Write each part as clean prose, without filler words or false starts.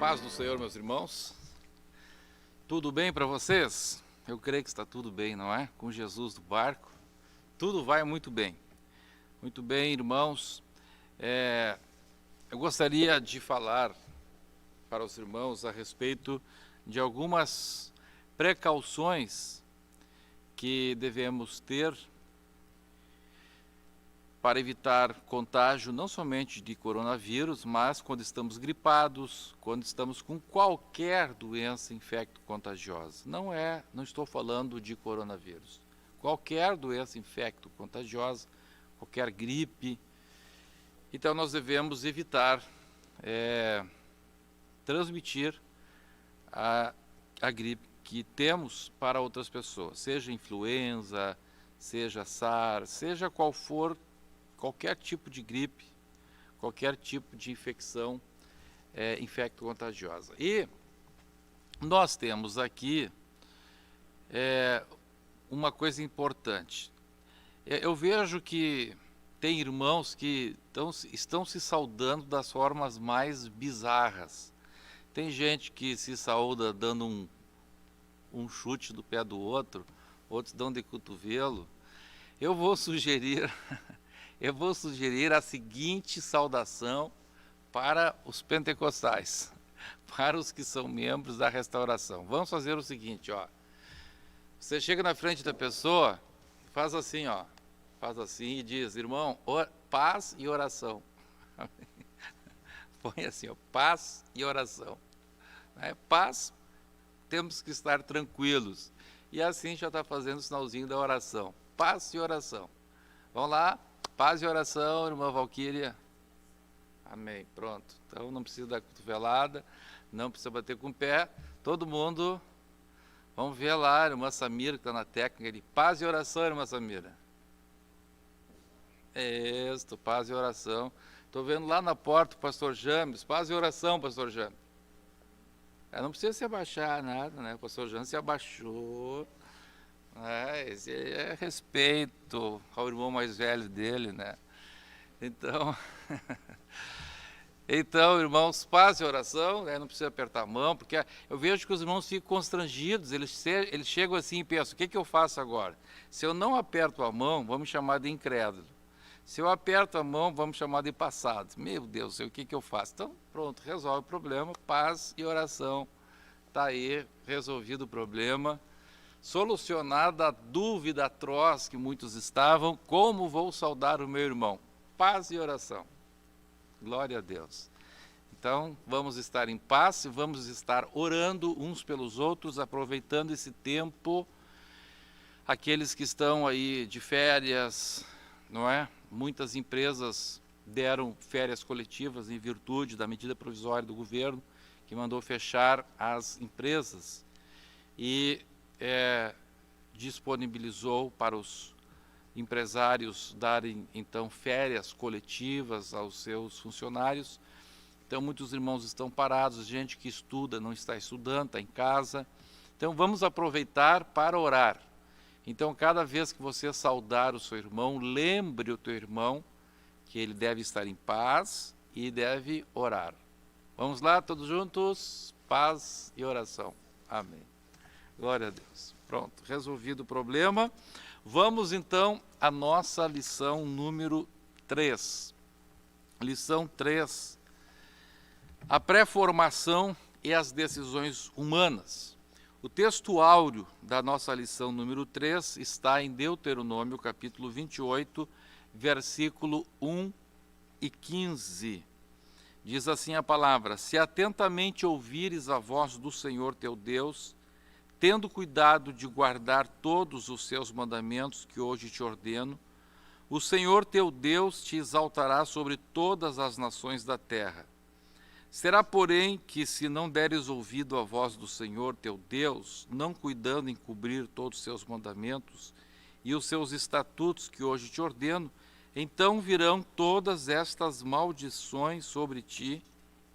paz do Senhor, meus irmãos. Tudo bem para vocês? Eu creio que está tudo bem, não é? Com Jesus no barco, tudo vai muito bem. Muito bem, irmãos. Eu gostaria de falar para os irmãos a respeito de algumas precauções que devemos ter para evitar contágio não somente de coronavírus, mas quando estamos gripados, quando estamos com qualquer doença infecto-contagiosa. Não estou falando de coronavírus. Qualquer doença infecto-contagiosa, qualquer gripe. Então nós devemos evitar transmitir a gripe que temos para outras pessoas, seja influenza, seja SARS, seja qual for, qualquer tipo de gripe, qualquer tipo de infecção infecto-contagiosa. E nós temos aqui uma coisa importante. Eu vejo que tem irmãos que estão se saudando das formas mais bizarras. Tem gente que se saúda dando um chute do pé do outro, outros dão de cotovelo. Eu vou sugerir a seguinte saudação para os pentecostais, para os que são membros da restauração. Vamos fazer o seguinte, ó. Você chega na frente da pessoa, faz assim, ó. Faz assim e diz: irmão, paz e oração. Põe assim, ó, paz e oração. Paz, temos que estar tranquilos. E assim já está fazendo o sinalzinho da oração. Paz e oração. Vamos lá, paz e oração, irmã Valquíria. Amém, pronto. Então não precisa dar cotovelada, não precisa bater com o pé. Todo mundo, vamos ver lá, a irmã Samira que está na técnica ali. Paz e oração, irmã Samira. Isso, paz e oração. Estou vendo lá na porta o pastor James. Paz e oração, pastor James. Não precisa se abaixar nada, né? O pastor James se abaixou. Esse é respeito ao irmão mais velho dele, né? Então, irmãos, paz e oração, né? Não precisa apertar a mão, porque eu vejo que os irmãos ficam constrangidos, eles chegam assim e pensam: o que eu faço agora? Se eu não aperto a mão, vão me chamar de incrédulo. Se eu aperto a mão, vamos chamar de passado. Meu Deus, o que eu faço? Então, pronto, resolve o problema, paz e oração. Está aí, resolvido o problema. Solucionada a dúvida atroz que muitos estavam: como vou saudar o meu irmão? Paz e oração. Glória a Deus. Então, vamos estar em paz e vamos estar orando uns pelos outros, aproveitando esse tempo. Aqueles que estão aí de férias, não é? Muitas empresas deram férias coletivas em virtude da medida provisória do governo, que mandou fechar as empresas e disponibilizou para os empresários darem, então, férias coletivas aos seus funcionários. Então, muitos irmãos estão parados, gente que estuda, não está estudando, está em casa. Então, vamos aproveitar para orar. Então, cada vez que você saudar o seu irmão, lembre o teu irmão que ele deve estar em paz e deve orar. Vamos lá, todos juntos? Paz e oração. Amém. Glória a Deus. Pronto, resolvido o problema. Vamos, então, à nossa lição número 3. Lição 3. A pré-formação e as decisões humanas. O texto áureo da nossa lição número 3 está em Deuteronômio, capítulo 28, versículo 1 e 15. Diz assim a palavra: se atentamente ouvires a voz do Senhor teu Deus, tendo cuidado de guardar todos os seus mandamentos que hoje te ordeno, o Senhor teu Deus te exaltará sobre todas as nações da terra. Será, porém, que se não deres ouvido à voz do Senhor teu Deus, não cuidando em cumprir todos os seus mandamentos e os seus estatutos que hoje te ordeno, então virão todas estas maldições sobre ti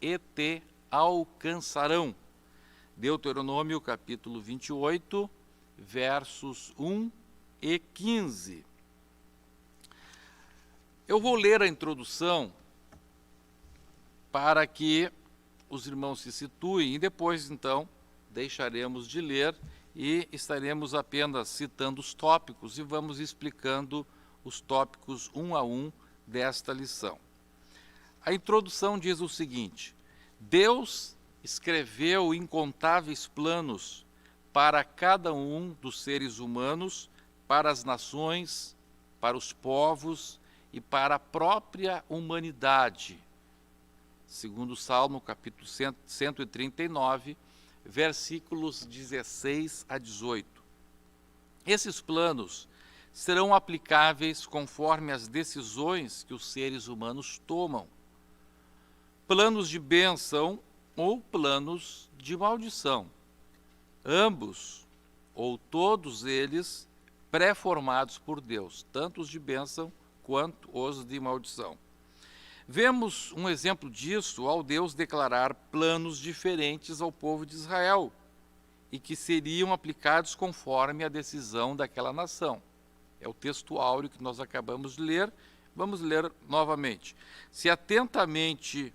e te alcançarão. Deuteronômio capítulo 28, versos 1 e 15. Eu vou ler a introdução para que os irmãos se situem e depois, então, deixaremos de ler e estaremos apenas citando os tópicos e vamos explicando os tópicos um a um desta lição. A introdução diz o seguinte: Deus escreveu incontáveis planos para cada um dos seres humanos, para as nações, para os povos e para a própria humanidade. Segundo o Salmo, capítulo 139, versículos 16 a 18. Esses planos serão aplicáveis conforme as decisões que os seres humanos tomam. Planos de bênção ou planos de maldição. Ambos, ou todos eles, pré-formados por Deus, tanto os de bênção quanto os de maldição. Vemos um exemplo disso ao Deus declarar planos diferentes ao povo de Israel e que seriam aplicados conforme a decisão daquela nação. É o texto áureo que nós acabamos de ler. Vamos ler novamente. Se atentamente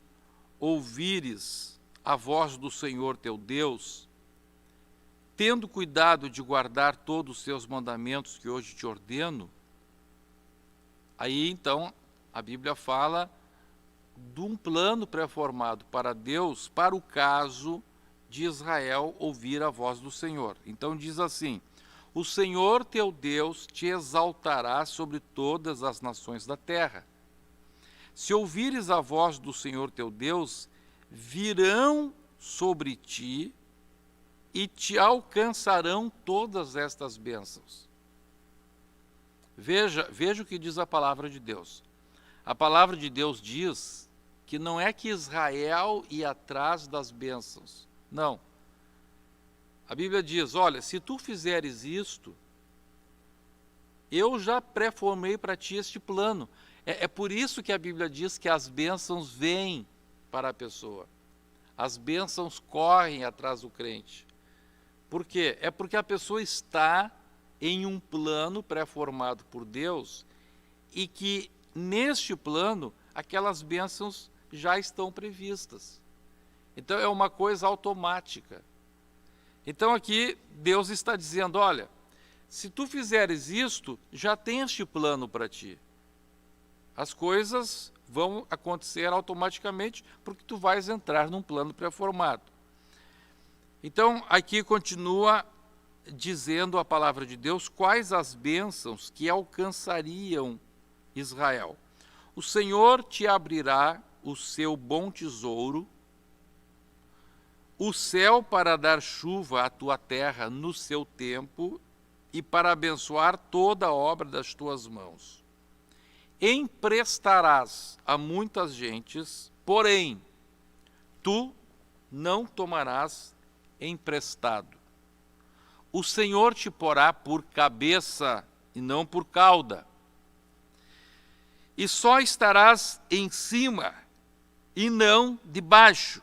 ouvires a voz do Senhor teu Deus, tendo cuidado de guardar todos os seus mandamentos que hoje te ordeno, aí então a Bíblia fala de um plano pré-formado para Deus, para o caso de Israel ouvir a voz do Senhor. Então diz assim: o Senhor teu Deus te exaltará sobre todas as nações da terra. Se ouvires a voz do Senhor teu Deus, virão sobre ti e te alcançarão todas estas bênçãos. Veja o que diz a palavra de Deus. A palavra de Deus diz que não é que Israel ia atrás das bênçãos. Não. A Bíblia diz: olha, se tu fizeres isto, eu já pré-formei para ti este plano. É por isso que a Bíblia diz que as bênçãos vêm para a pessoa. As bênçãos correm atrás do crente. Por quê? É porque a pessoa está em um plano pré-formado por Deus e que neste plano aquelas bênçãos já estão previstas. Então é uma coisa automática. Então aqui Deus está dizendo: olha, se tu fizeres isto, já tem este plano para ti. As coisas vão acontecer automaticamente porque tu vais entrar num plano pré-formado. Então aqui continua dizendo a palavra de Deus quais as bênçãos que alcançariam Israel. O Senhor te abrirá o seu bom tesouro, o céu para dar chuva à tua terra no seu tempo e para abençoar toda a obra das tuas mãos. Emprestarás a muitas gentes, porém, tu não tomarás emprestado. O Senhor te porá por cabeça e não por cauda. E só estarás em cima e não debaixo,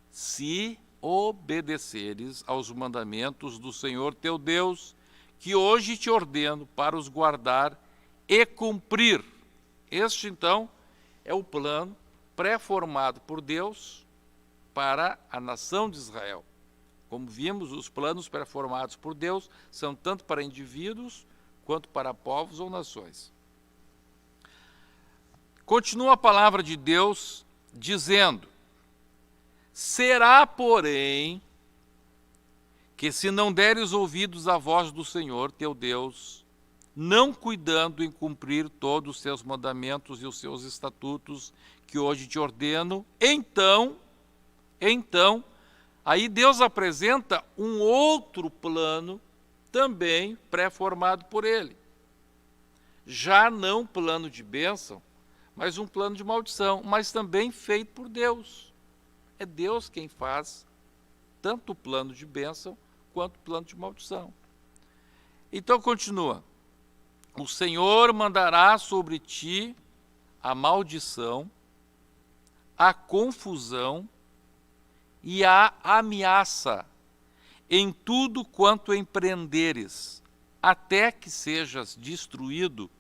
se obedeceres aos mandamentos do Senhor teu Deus, que hoje te ordeno para os guardar e cumprir. Este, então, é o plano pré-formado por Deus para a nação de Israel. Como vimos, os planos pré-formados por Deus são tanto para indivíduos quanto para povos ou nações. Continua a palavra de Deus dizendo: será, porém, que se não deres ouvidos à voz do Senhor teu Deus, não cuidando em cumprir todos os seus mandamentos e os seus estatutos que hoje te ordeno, então, aí Deus apresenta um outro plano também pré-formado por ele. Já não plano de bênção, mas um plano de maldição, mas também feito por Deus. É Deus quem faz tanto o plano de bênção quanto o plano de maldição. Então continua: o Senhor mandará sobre ti a maldição, a confusão e a ameaça em tudo quanto empreenderes, até que sejas destruído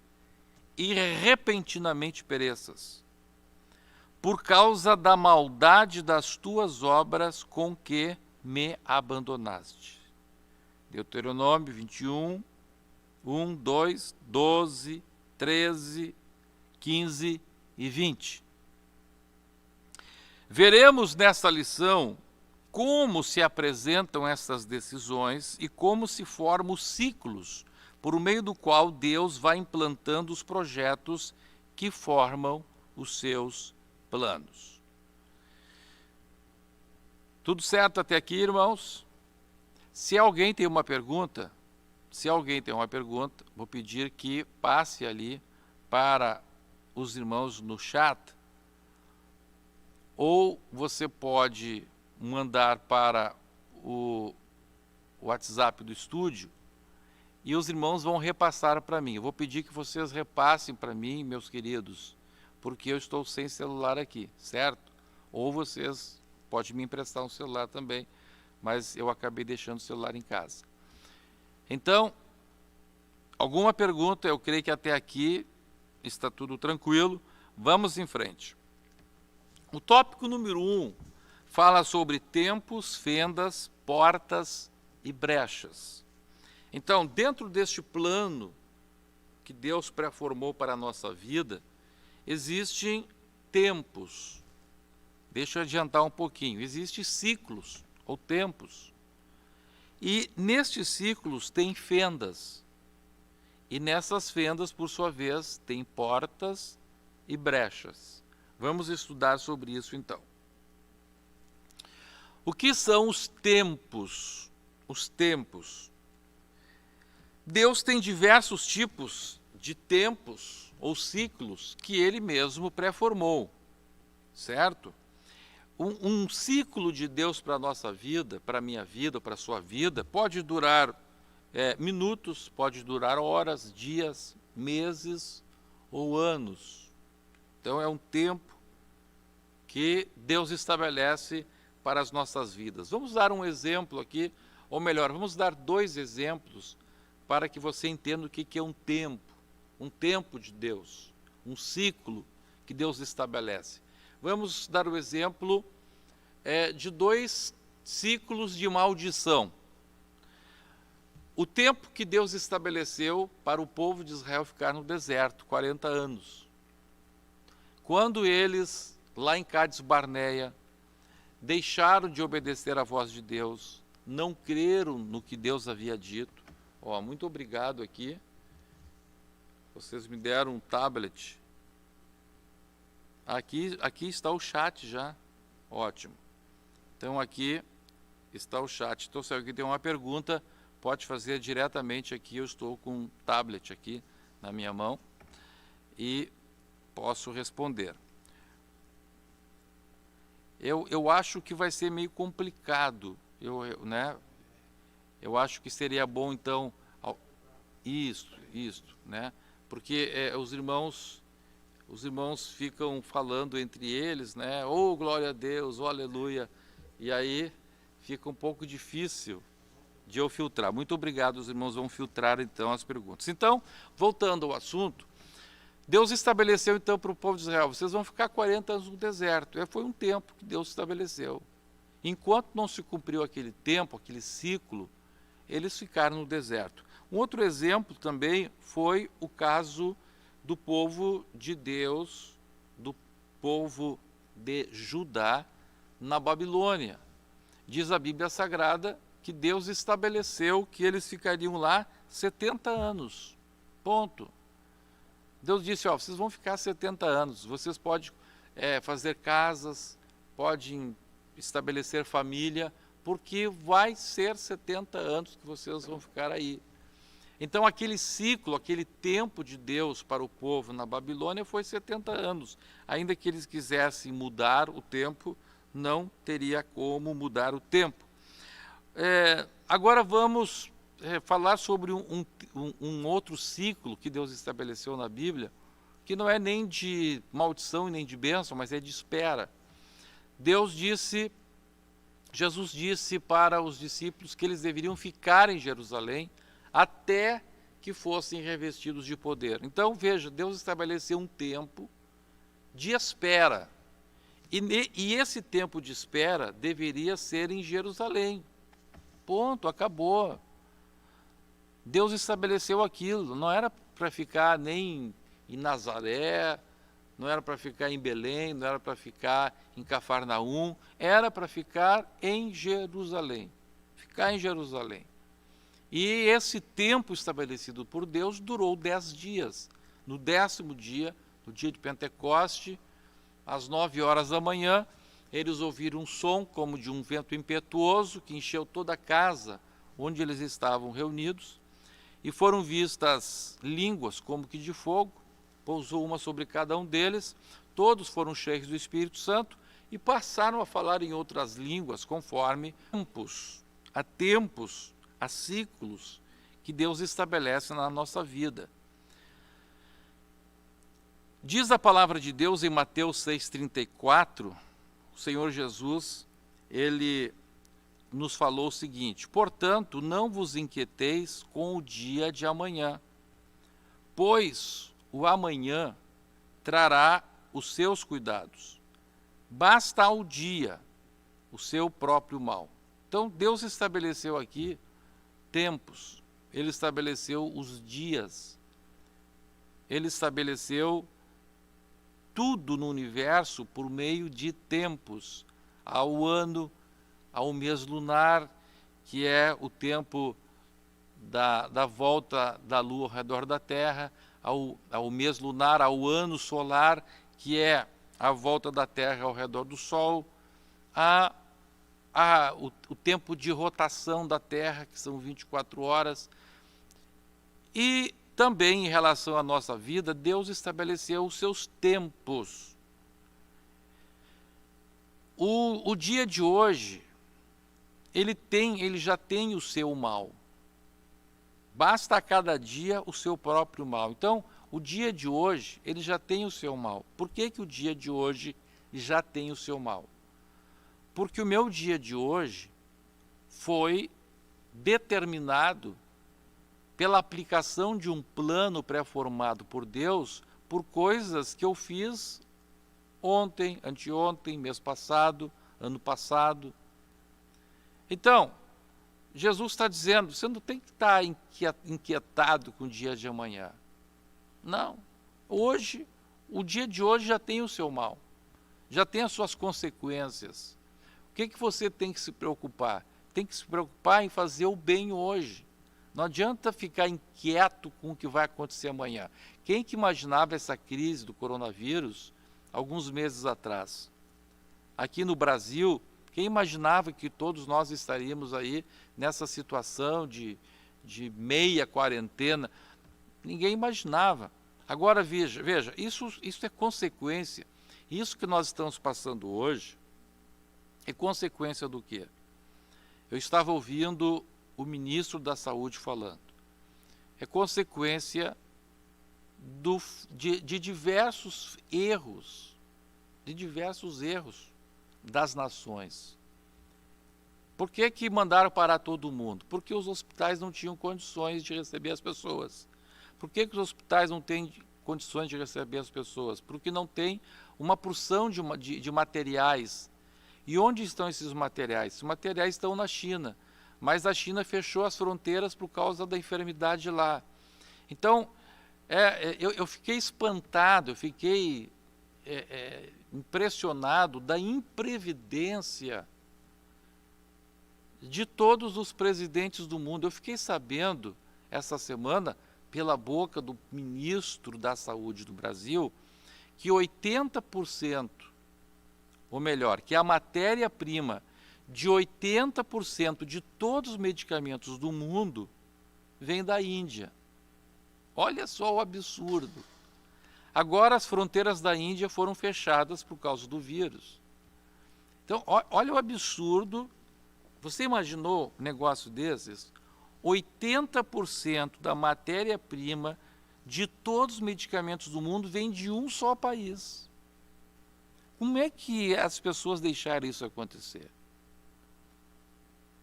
e repentinamente pereças. por causa da maldade das tuas obras com que me abandonaste. Deuteronômio 21, 1, 2, 12, 13, 15 e 20. Veremos nesta lição como se apresentam essas decisões e como se formam os ciclos por meio do qual Deus vai implantando os projetos que formam os seus planos. Tudo certo até aqui, irmãos? Se alguém tem uma pergunta, vou pedir que passe ali para os irmãos no chat, ou você pode mandar para o WhatsApp do estúdio e os irmãos vão repassar para mim. Eu vou pedir que vocês repassem para mim, meus queridos, porque eu estou sem celular aqui, certo? Ou vocês podem me emprestar um celular também, mas eu acabei deixando o celular em casa. Então, alguma pergunta? Eu creio que até aqui está tudo tranquilo. Vamos em frente. O tópico número 1 fala sobre tempos, fendas, portas e brechas. Então, dentro deste plano que Deus pré-formou para a nossa vida, existem tempos. Deixa eu adiantar um pouquinho. Existem ciclos ou tempos. E nestes ciclos tem fendas. E nessas fendas, por sua vez, tem portas e brechas. Vamos estudar sobre isso então. O que são os tempos? Os tempos. Deus tem diversos tipos de tempos ou ciclos que Ele mesmo pré-formou, certo? Um ciclo de Deus para a nossa vida, para a minha vida, para a sua vida, pode durar minutos, pode durar horas, dias, meses ou anos. Então é um tempo que Deus estabelece para as nossas vidas. Vamos dar um exemplo aqui, ou melhor, vamos dar 2 exemplos para que você entenda o que é um tempo de Deus, um ciclo que Deus estabelece. Vamos dar o exemplo de 2 ciclos de maldição. O tempo que Deus estabeleceu para o povo de Israel ficar no deserto, 40 anos. Quando eles, lá em Cádiz Barneia, deixaram de obedecer à voz de Deus, não creram no que Deus havia dito. Muito obrigado aqui. Vocês me deram um tablet. Aqui está o chat já. Ótimo. Então aqui está o chat. Então se alguém tem uma pergunta, pode fazer diretamente aqui. Eu estou com um tablet aqui na minha mão e posso responder. Eu acho que vai ser meio complicado, né? Eu acho que seria bom, então, isso, né? Porque os irmãos ficam falando entre eles, né? Oh, glória a Deus, oh, aleluia. E aí fica um pouco difícil de eu filtrar. Muito obrigado, os irmãos vão filtrar, então, as perguntas. Então, voltando ao assunto, Deus estabeleceu, então, para o povo de Israel, vocês vão ficar 40 anos no deserto. Foi um tempo que Deus estabeleceu. Enquanto não se cumpriu aquele tempo, aquele ciclo, eles ficaram no deserto. Um outro exemplo também foi o caso do povo de Deus, do povo de Judá, na Babilônia. Diz a Bíblia Sagrada que Deus estabeleceu que eles ficariam lá 70 anos. Ponto. Deus disse, vocês vão ficar 70 anos, vocês podem fazer casas, podem estabelecer família, porque vai ser 70 anos que vocês vão ficar aí. Então aquele ciclo, aquele tempo de Deus para o povo na Babilônia foi 70 anos. Ainda que eles quisessem mudar o tempo, não teria como mudar o tempo. Agora vamos falar sobre um outro ciclo que Deus estabeleceu na Bíblia, que não é nem de maldição e nem de bênção, mas é de espera. Jesus disse para os discípulos que eles deveriam ficar em Jerusalém até que fossem revestidos de poder. Então, veja, Deus estabeleceu um tempo de espera. E esse tempo de espera deveria ser em Jerusalém. Ponto, acabou. Deus estabeleceu aquilo, não era para ficar nem em Nazaré, não era para ficar em Belém, não era para ficar em Cafarnaum, era para ficar em Jerusalém. Ficar em Jerusalém. E esse tempo estabelecido por Deus durou 10 dias. No 10º dia, no dia de Pentecoste, às 9 horas da manhã, eles ouviram um som como de um vento impetuoso que encheu toda a casa onde eles estavam reunidos, e foram vistas línguas como que de fogo, pousou uma sobre cada um deles, todos foram cheios do Espírito Santo e passaram a falar em outras línguas conforme tempos, a ciclos que Deus estabelece na nossa vida. Diz a palavra de Deus em Mateus 6,34, o Senhor Jesus, ele nos falou o seguinte: portanto, não vos inquieteis com o dia de amanhã, pois o amanhã trará os seus cuidados. Basta ao dia o seu próprio mal. Então, Deus estabeleceu aqui tempos, Ele estabeleceu os dias, Ele estabeleceu tudo no universo por meio de tempos, ao ano, ao mês lunar, que é o tempo da volta da Lua ao redor da Terra, ao mês lunar, ao ano solar, que é a volta da Terra ao redor do Sol, o tempo de rotação da Terra, que são 24 horas, e também em relação à nossa vida, Deus estabeleceu os seus tempos. O dia de hoje, ele já tem o seu mal. Basta a cada dia o seu próprio mal. Então, o dia de hoje, ele já tem o seu mal. Por que que o dia de hoje já tem o seu mal? Porque o meu dia de hoje foi determinado pela aplicação de um plano pré-formado por Deus, por coisas que eu fiz ontem, anteontem, mês passado, ano passado. Então, Jesus está dizendo, você não tem que estar inquietado com o dia de amanhã. Não. Hoje, o dia de hoje já tem o seu mal, já tem as suas consequências. O que você tem que se preocupar? Tem que se preocupar em fazer o bem hoje. Não adianta ficar inquieto com o que vai acontecer amanhã. Quem que imaginava essa crise do coronavírus alguns meses atrás? Aqui no Brasil, quem imaginava que todos nós estaríamos aí nessa situação de meia quarentena? Ninguém imaginava. Agora veja, isso é consequência. Isso que nós estamos passando hoje é consequência do quê? Eu estava ouvindo o ministro da Saúde falando. É consequência de diversos erros, das nações. Por que mandaram parar todo mundo? Porque os hospitais não tinham condições de receber as pessoas. Por que os hospitais não têm condições de receber as pessoas? Porque não tem uma porção de materiais. E onde estão esses materiais? Esses materiais estão na China, mas a China fechou as fronteiras por causa da enfermidade lá. Então, eu fiquei espantado, eu fiquei impressionado da imprevidência de todos os presidentes do mundo. Eu fiquei sabendo, essa semana, pela boca do ministro da Saúde do Brasil, que 80%, ou melhor, que a matéria-prima de 80% de todos os medicamentos do mundo vem da Índia. Olha só o absurdo. Agora as fronteiras da Índia foram fechadas por causa do vírus. Então, olha o absurdo. Você imaginou um negócio desses? 80% da matéria-prima de todos os medicamentos do mundo vem de um só país. Como é que as pessoas deixaram isso acontecer?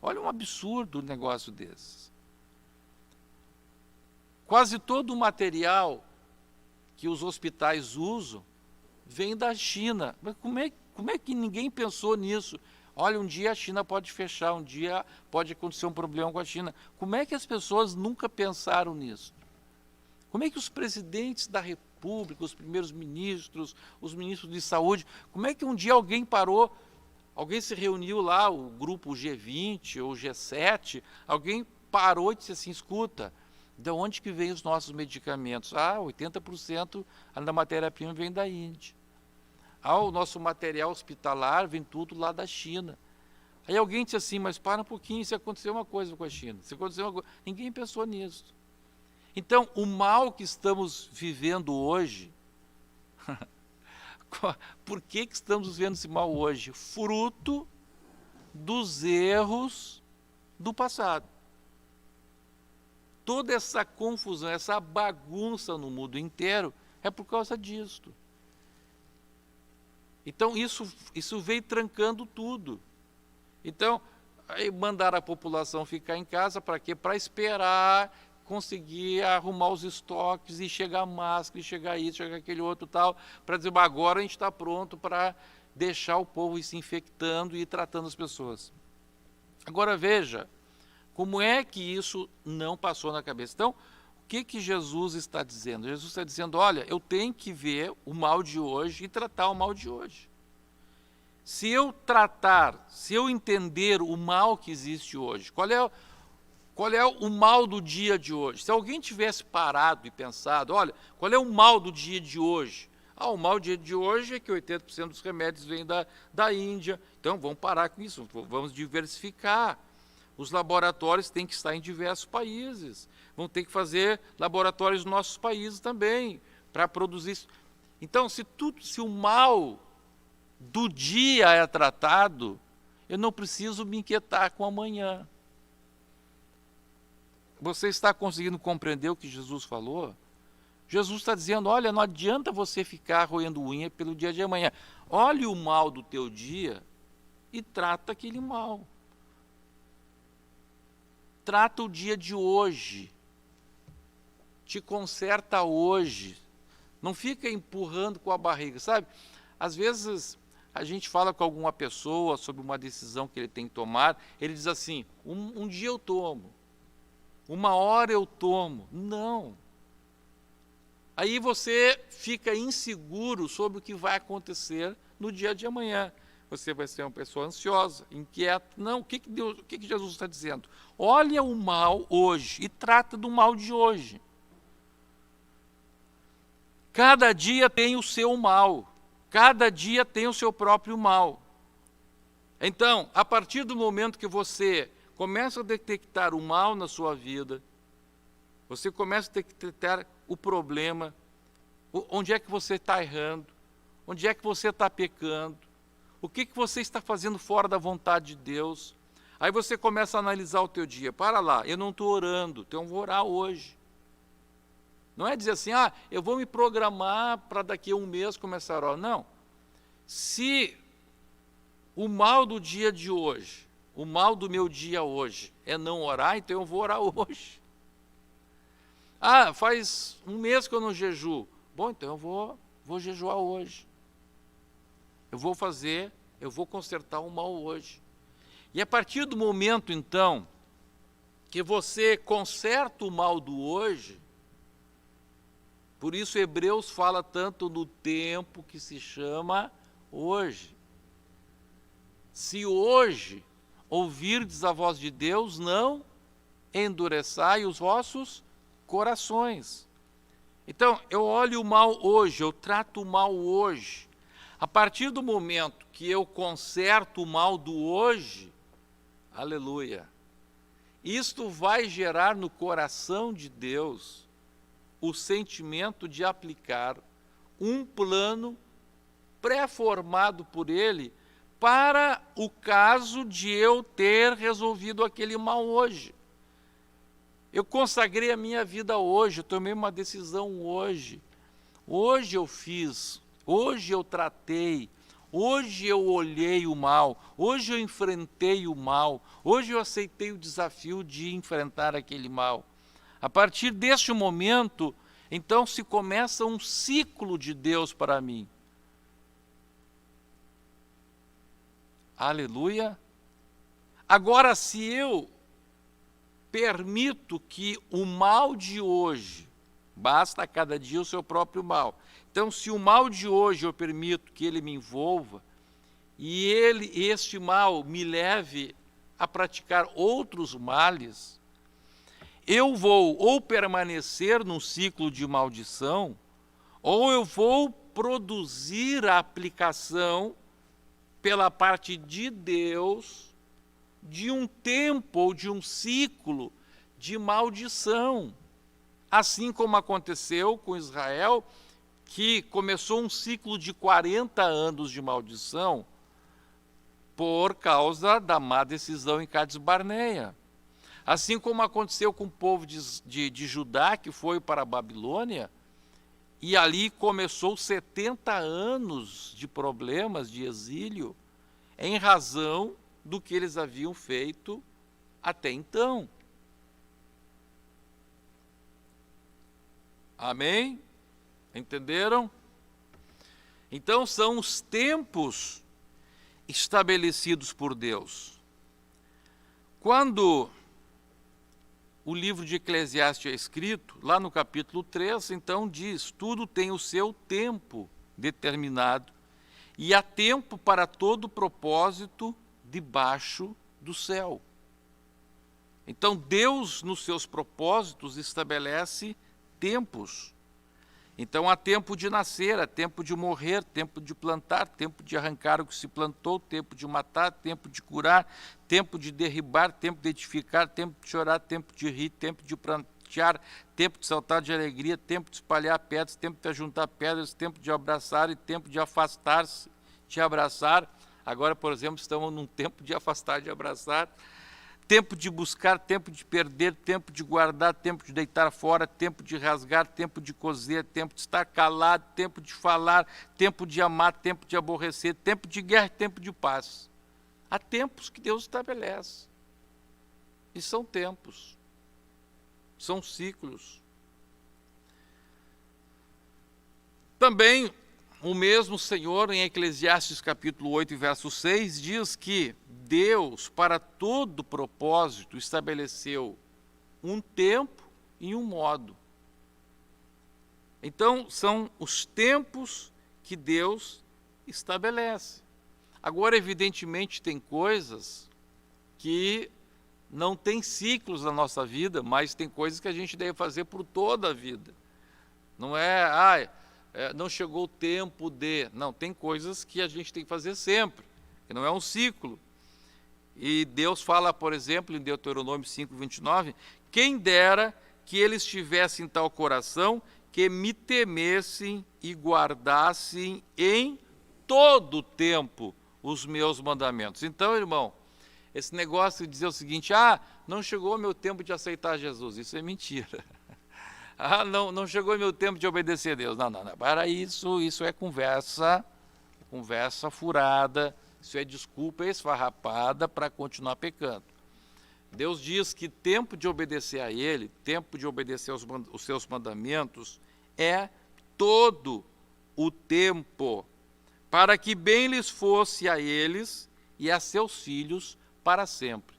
Olha um absurdo um negócio desses. Quase todo o material que os hospitais usam vem da China. Mas como é que ninguém pensou nisso? Olha, um dia a China pode fechar, um dia pode acontecer um problema com a China. Como é que as pessoas nunca pensaram nisso? Como é que os presidentes da República, os primeiros ministros, os ministros de saúde, como é que um dia alguém parou, alguém se reuniu lá, o grupo G20 ou G7, alguém parou e disse assim, escuta, de onde que vem os nossos medicamentos? 80% da matéria-prima vem da Índia. O nosso material hospitalar vem tudo lá da China. Aí alguém disse assim, mas para um pouquinho, se acontecer uma coisa com a China, se acontecer uma coisa, ninguém pensou nisso. Então, o mal que estamos vivendo hoje, por que estamos vivendo esse mal hoje? Fruto dos erros do passado. Toda essa confusão, essa bagunça no mundo inteiro é por causa disso. Então, isso veio trancando tudo. Então, aí mandaram a população ficar em casa, para quê? Para esperar conseguir arrumar os estoques e chegar máscara, e chegar isso, chegar aquele outro tal, para dizer, agora a gente está pronto para deixar o povo ir se infectando e ir tratando as pessoas. Agora veja, como é que isso não passou na cabeça? Então, o que Jesus está dizendo? Jesus está dizendo, olha, eu tenho que ver o mal de hoje e tratar o mal de hoje. Se eu tratar, se eu entender o mal que existe hoje, qual é o mal do dia de hoje? Se alguém tivesse parado e pensado, olha, qual é o mal do dia de hoje? O mal do dia de hoje é que 80% dos remédios vêm da Índia, então vamos parar com isso, vamos diversificar. Os laboratórios têm que estar em diversos países, vão ter que fazer laboratórios nos nossos países também, para produzir isso. Então, se o mal do dia é tratado, eu não preciso me inquietar com amanhã. Você está conseguindo compreender o que Jesus falou? Jesus está dizendo, olha, não adianta você ficar roendo unha pelo dia de amanhã. Olhe o mal do teu dia e trata aquele mal. Trata o dia de hoje. Te conserta hoje. Não fica empurrando com a barriga, sabe? Às vezes a gente fala com alguma pessoa sobre uma decisão que ele tem que tomar, ele diz assim, um dia eu tomo, uma hora eu tomo. Não. Aí você fica inseguro sobre o que vai acontecer no dia de amanhã. Você vai ser uma pessoa ansiosa, inquieta. Não, o que Jesus está dizendo? Olha o mal hoje e trata do mal de hoje. Cada dia tem o seu mal. Cada dia tem o seu próprio mal. Então, a partir do momento que você começa a detectar o mal na sua vida, você começa a detectar o problema, onde é que você está errando, onde é que você está pecando, o que você está fazendo fora da vontade de Deus. Aí você começa a analisar o teu dia. Para lá, eu não estou orando, então eu vou orar hoje. Não é dizer assim, eu vou me programar para daqui a um mês começar a orar. Não. Se o mal do dia de hoje, o mal do meu dia hoje é não orar, então eu vou orar hoje. Faz um mês que eu não jejuo. Bom, então eu vou jejuar hoje. Eu vou consertar o mal hoje. E a partir do momento, então, que você conserta o mal do hoje, por isso Hebreus fala tanto no tempo que se chama hoje. Se hoje ouvirdes a voz de Deus, não endureçai os vossos corações. Então, eu olho o mal hoje, eu trato o mal hoje. A partir do momento que eu conserto o mal do hoje, aleluia, isto vai gerar no coração de Deus o sentimento de aplicar um plano pré-formado por Ele para o caso de eu ter resolvido aquele mal hoje. Eu consagrei a minha vida hoje, eu tomei uma decisão hoje. Hoje eu fiz, hoje eu tratei, hoje eu olhei o mal, hoje eu enfrentei o mal, hoje eu aceitei o desafio de enfrentar aquele mal. A partir deste momento, então se começa um ciclo de Deus para mim. Aleluia. Agora, se eu permito que o mal de hoje, basta a cada dia o seu próprio mal. Então, se o mal de hoje eu permito que ele me envolva, e este mal me leve a praticar outros males, eu vou ou permanecer num ciclo de maldição, ou eu vou produzir a aplicação pela parte de Deus de um tempo ou de um ciclo de maldição. Assim como aconteceu com Israel, que começou um ciclo de 40 anos de maldição por causa da má decisão em Cades Barneia. Assim como aconteceu com o povo de Judá, que foi para a Babilônia, e ali começou 70 anos de problemas, de exílio, em razão do que eles haviam feito até então. Amém? Entenderam? Então são os tempos estabelecidos por Deus. Quando o livro de Eclesiastes é escrito, lá no capítulo 3, então diz: tudo tem o seu tempo determinado, e há tempo para todo propósito debaixo do céu. Então Deus, nos seus propósitos, estabelece tempos. Então há tempo de nascer, há tempo de morrer, tempo de plantar, tempo de arrancar o que se plantou, tempo de matar, tempo de curar, tempo de derribar, tempo de edificar, tempo de chorar, tempo de rir, tempo de prantear, tempo de saltar de alegria, tempo de espalhar pedras, tempo de ajuntar pedras, tempo de abraçar e tempo de afastar-se, de abraçar. Agora, por exemplo, estamos num tempo de afastar, de abraçar. Tempo de buscar, tempo de perder, tempo de guardar, tempo de deitar fora, tempo de rasgar, tempo de coser, tempo de estar calado, tempo de falar, tempo de amar, tempo de aborrecer, tempo de guerra, tempo de paz. Há tempos que Deus estabelece. E são tempos. São ciclos. Também o mesmo Senhor, em Eclesiastes capítulo 8, verso 6, diz que Deus, para todo propósito, estabeleceu um tempo e um modo. Então, são os tempos que Deus estabelece. Agora, evidentemente, tem coisas que não têm ciclos na nossa vida, mas tem coisas que a gente deve fazer por toda a vida. Não é, não chegou o tempo de... Não, tem coisas que a gente tem que fazer sempre, que não é um ciclo. E Deus fala, por exemplo, em Deuteronômio 5, 29, quem dera que eles tivessem tal coração que me temessem e guardassem em todo o tempo os meus mandamentos. Então, irmão, esse negócio de dizer o seguinte, não chegou o meu tempo de aceitar Jesus, isso é mentira. Não chegou o meu tempo de obedecer a Deus. Não. Para isso é conversa furada, isso é desculpa esfarrapada para continuar pecando. Deus diz que tempo de obedecer a Ele, tempo de obedecer os seus mandamentos, é todo o tempo, para que bem lhes fosse a eles e a seus filhos para sempre.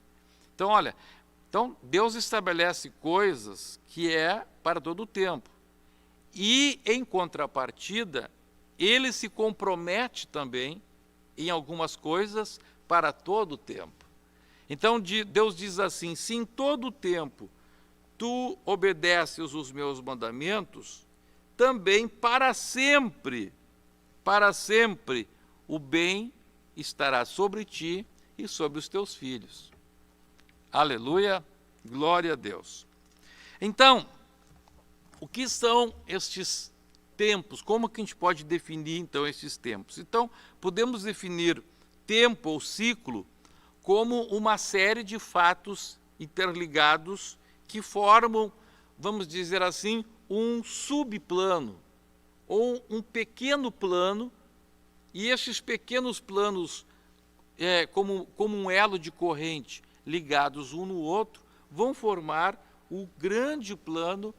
Então, olha, Deus estabelece coisas que é para todo o tempo. E, em contrapartida, Ele se compromete também em algumas coisas para todo o tempo. Então, Deus diz assim, se em todo o tempo tu obedeces os meus mandamentos, também para sempre o bem estará sobre ti e sobre os teus filhos. Aleluia, glória a Deus. Então, o que são estes tempos? Como que a gente pode definir, então, estes tempos? Então, podemos definir tempo ou ciclo como uma série de fatos interligados que formam, vamos dizer assim, um subplano, ou um pequeno plano, e esses pequenos planos, como um elo de corrente, ligados um no outro, vão formar o grande plano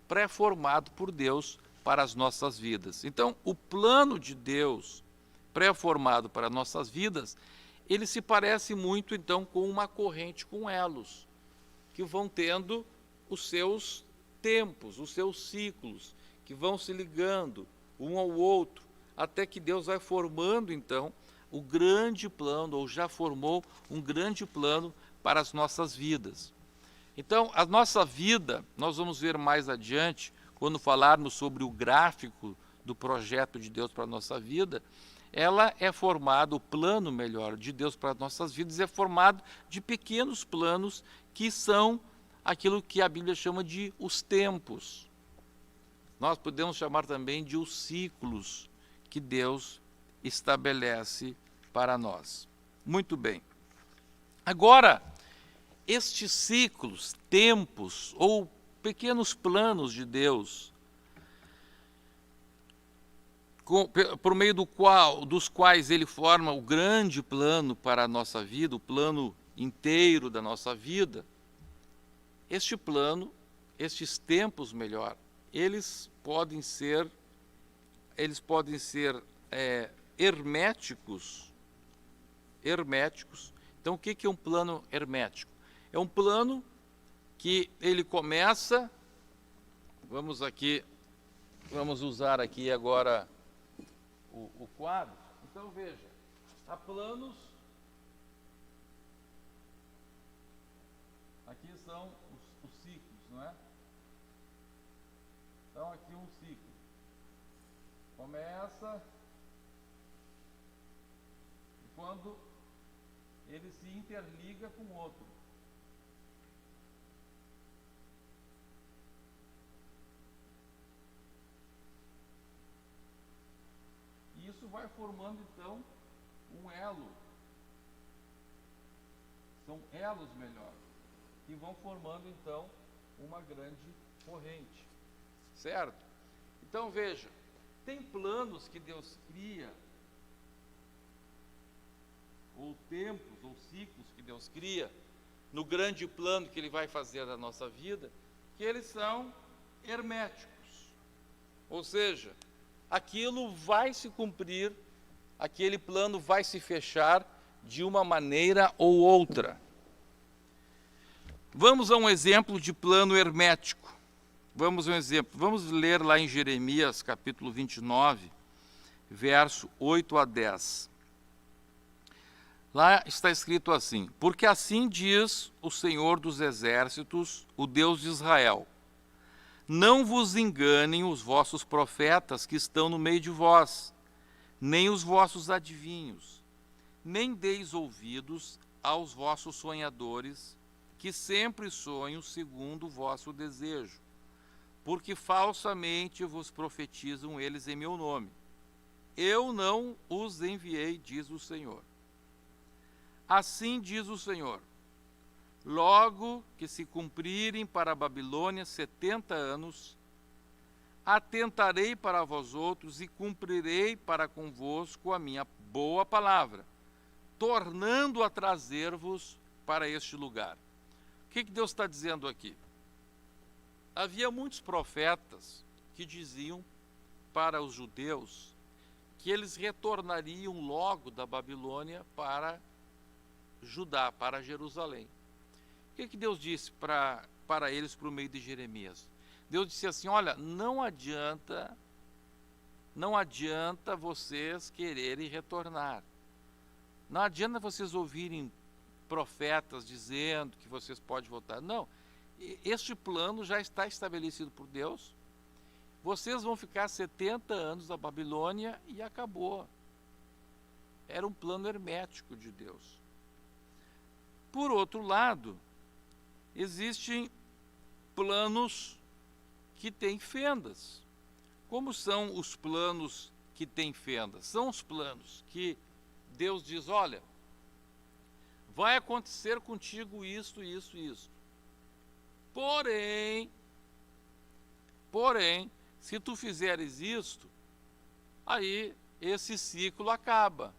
pré-formado por Deus para as nossas vidas. Então, o plano de Deus pré-formado para nossas vidas, ele se parece muito, então, com uma corrente com elos, que vão tendo os seus tempos, os seus ciclos, que vão se ligando um ao outro, até que Deus vai formando, então, o grande plano, ou já formou um grande plano para as nossas vidas. Então, a nossa vida, nós vamos ver mais adiante, quando falarmos sobre o gráfico do projeto de Deus para a nossa vida, ela é formada, o plano melhor de Deus para as nossas vidas é formado de pequenos planos que são aquilo que a Bíblia chama de os tempos. Nós podemos chamar também de os ciclos que Deus estabelece para nós. Muito bem. Agora, estes ciclos, tempos ou pequenos planos de Deus, por meio dos quais ele forma o grande plano para a nossa vida, o plano inteiro da nossa vida, este plano, estes tempos melhor, eles podem ser herméticos. Então, o que é um plano hermético? É um plano que ele começa, vamos usar aqui agora o quadro. Então, veja, há planos, aqui são os ciclos, não é? Então, aqui um ciclo. Começa quando ele se interliga com o outro. E isso vai formando, então, um elo. São elos melhor, que vão formando, então, uma grande corrente. Certo? Então, veja, tem planos que Deus cria, ou tempos, ou ciclos que Deus cria, no grande plano que Ele vai fazer da nossa vida, que eles são herméticos. Ou seja, aquilo vai se cumprir, aquele plano vai se fechar de uma maneira ou outra. Vamos a um exemplo de plano hermético. Vamos ler lá em Jeremias, capítulo 29, verso 8 a 10. Lá está escrito assim: porque assim diz o Senhor dos Exércitos, o Deus de Israel: não vos enganem os vossos profetas que estão no meio de vós, nem os vossos adivinhos, nem deis ouvidos aos vossos sonhadores, que sempre sonham segundo o vosso desejo, porque falsamente vos profetizam eles em meu nome. Eu não os enviei, diz o Senhor. Assim diz o Senhor: logo que se cumprirem para a Babilônia 70 anos, atentarei para vós outros e cumprirei para convosco a minha boa palavra, tornando a trazer-vos para este lugar. O que Deus está dizendo aqui? Havia muitos profetas que diziam para os judeus que eles retornariam logo da Babilônia para Judá, para Jerusalém. O que Deus disse para eles por meio de Jeremias? Deus disse assim: olha, não adianta vocês quererem retornar. Não adianta vocês ouvirem profetas dizendo que vocês podem voltar. Não, este plano já está estabelecido por Deus. Vocês vão ficar 70 anos na Babilônia e acabou. Era um plano hermético de Deus. Por outro lado, existem planos que têm fendas. Como são os planos que têm fendas? São os planos que Deus diz: olha, vai acontecer contigo isto, isso, isso. Porém, se tu fizeres isto, aí esse ciclo acaba.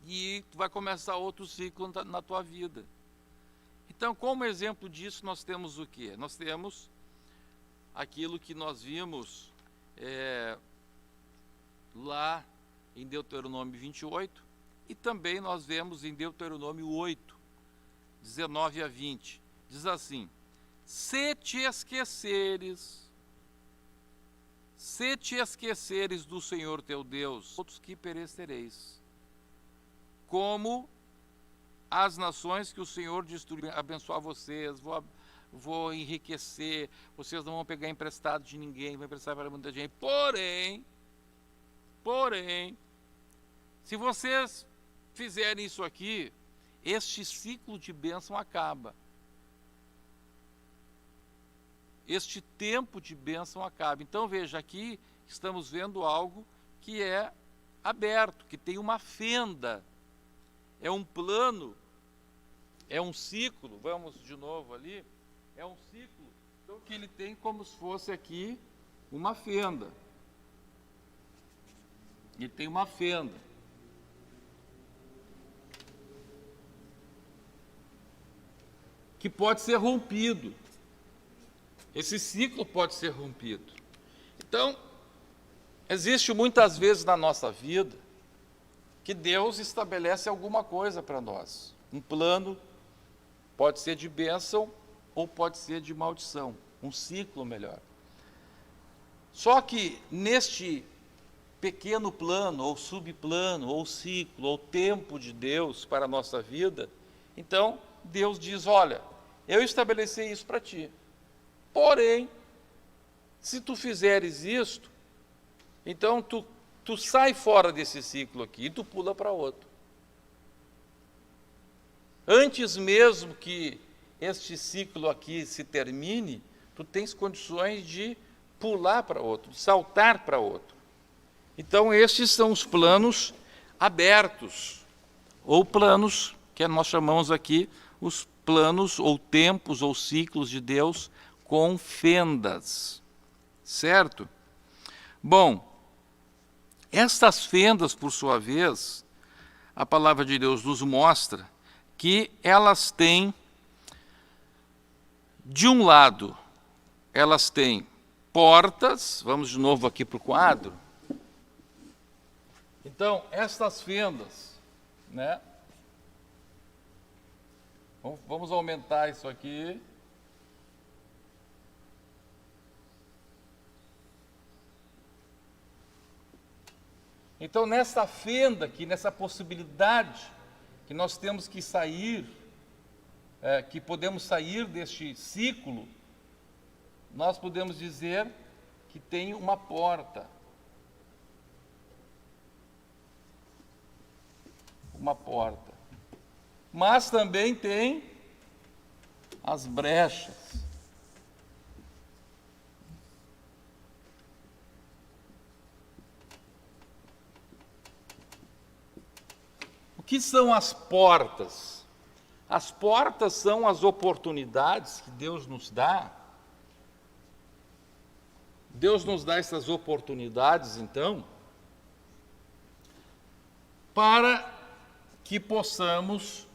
E vai começar outro ciclo na tua vida. Então, como exemplo disso, nós temos o quê? Nós temos aquilo que nós vimos lá em Deuteronômio 28, E também nós vemos em Deuteronômio 8, 19 a 20, diz assim: se te esqueceres do Senhor teu Deus, outros que perecereis, como as nações que o Senhor destruiu, abençoar vocês, vou enriquecer, vocês não vão pegar emprestado de ninguém, vão emprestar para muita gente. Porém, se vocês fizerem isso aqui, este ciclo de bênção acaba. Este tempo de bênção acaba. Então, veja, aqui estamos vendo algo que é aberto, que tem uma fenda. É um plano, é um ciclo, vamos de novo ali, é um ciclo, então que ele tem como se fosse aqui uma fenda. Ele tem uma fenda. Que pode ser rompido. Esse ciclo pode ser rompido. Então, existe muitas vezes na nossa vida que Deus estabelece alguma coisa para nós. Um plano, pode ser de bênção ou pode ser de maldição. Um ciclo melhor. Só que neste pequeno plano, ou subplano, ou ciclo, ou tempo de Deus para a nossa vida, então Deus diz: olha, eu estabeleci isso para ti. Porém, se tu fizeres isto, então tu sai fora desse ciclo aqui e tu pula para outro. Antes mesmo que este ciclo aqui se termine, tu tens condições de pular para outro, de saltar para outro. Então, estes são os planos abertos, ou planos que nós chamamos aqui os planos ou tempos ou ciclos de Deus com fendas, certo? Bom, estas fendas, por sua vez, a palavra de Deus nos mostra que elas têm, de um lado, elas têm portas, vamos de novo aqui para o quadro. Então, estas fendas, né? Vamos aumentar isso aqui. Então, nessa fenda aqui, nessa possibilidade que nós temos que sair, que podemos sair deste ciclo, nós podemos dizer que tem uma porta. Uma porta. Mas também tem as brechas. O que são as portas? As portas são as oportunidades que Deus nos dá. Deus nos dá essas oportunidades, então, para que possamos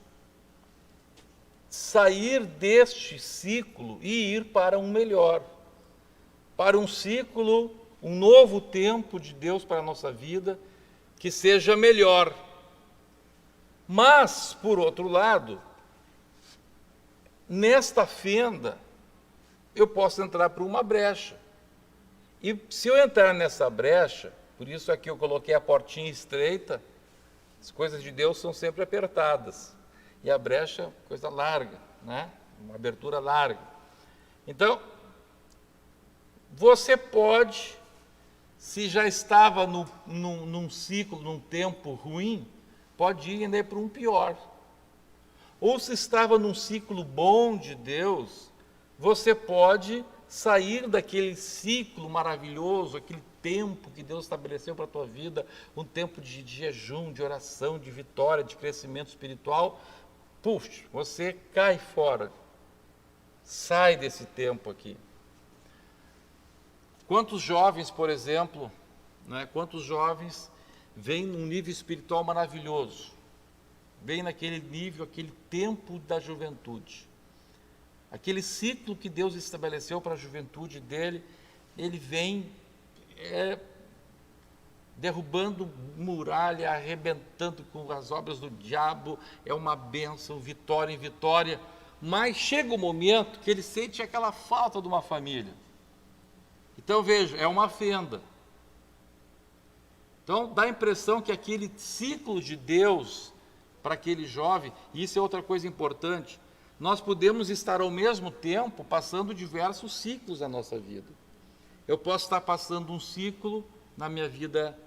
sair deste ciclo e ir para um melhor, para um ciclo, um novo tempo de Deus para a nossa vida, que seja melhor. Mas, por outro lado, nesta fenda, eu posso entrar por uma brecha. E se eu entrar nessa brecha, por isso aqui eu coloquei a portinha estreita, as coisas de Deus são sempre apertadas. E a brecha, coisa larga, né? Uma abertura larga. Então, você pode, se já estava num ciclo, num tempo ruim, pode ir ainda para um pior. Ou se estava num ciclo bom de Deus, você pode sair daquele ciclo maravilhoso, aquele tempo que Deus estabeleceu para a tua vida, um tempo de jejum, de oração, de vitória, de crescimento espiritual. Puxa, você cai fora, sai desse tempo aqui. Quantos jovens, por exemplo, quantos jovens vêm num nível espiritual maravilhoso, vêm naquele nível, aquele tempo da juventude, aquele ciclo que Deus estabeleceu para a juventude dele, ele vem derrubando muralha, arrebentando com as obras do diabo, é uma bênção, vitória em vitória. Mas chega o momento que ele sente aquela falta de uma família. Então veja, é uma fenda. Então dá a impressão que aquele ciclo de Deus para aquele jovem, e isso é outra coisa importante, nós podemos estar ao mesmo tempo passando diversos ciclos na nossa vida. Eu posso estar passando um ciclo na minha vida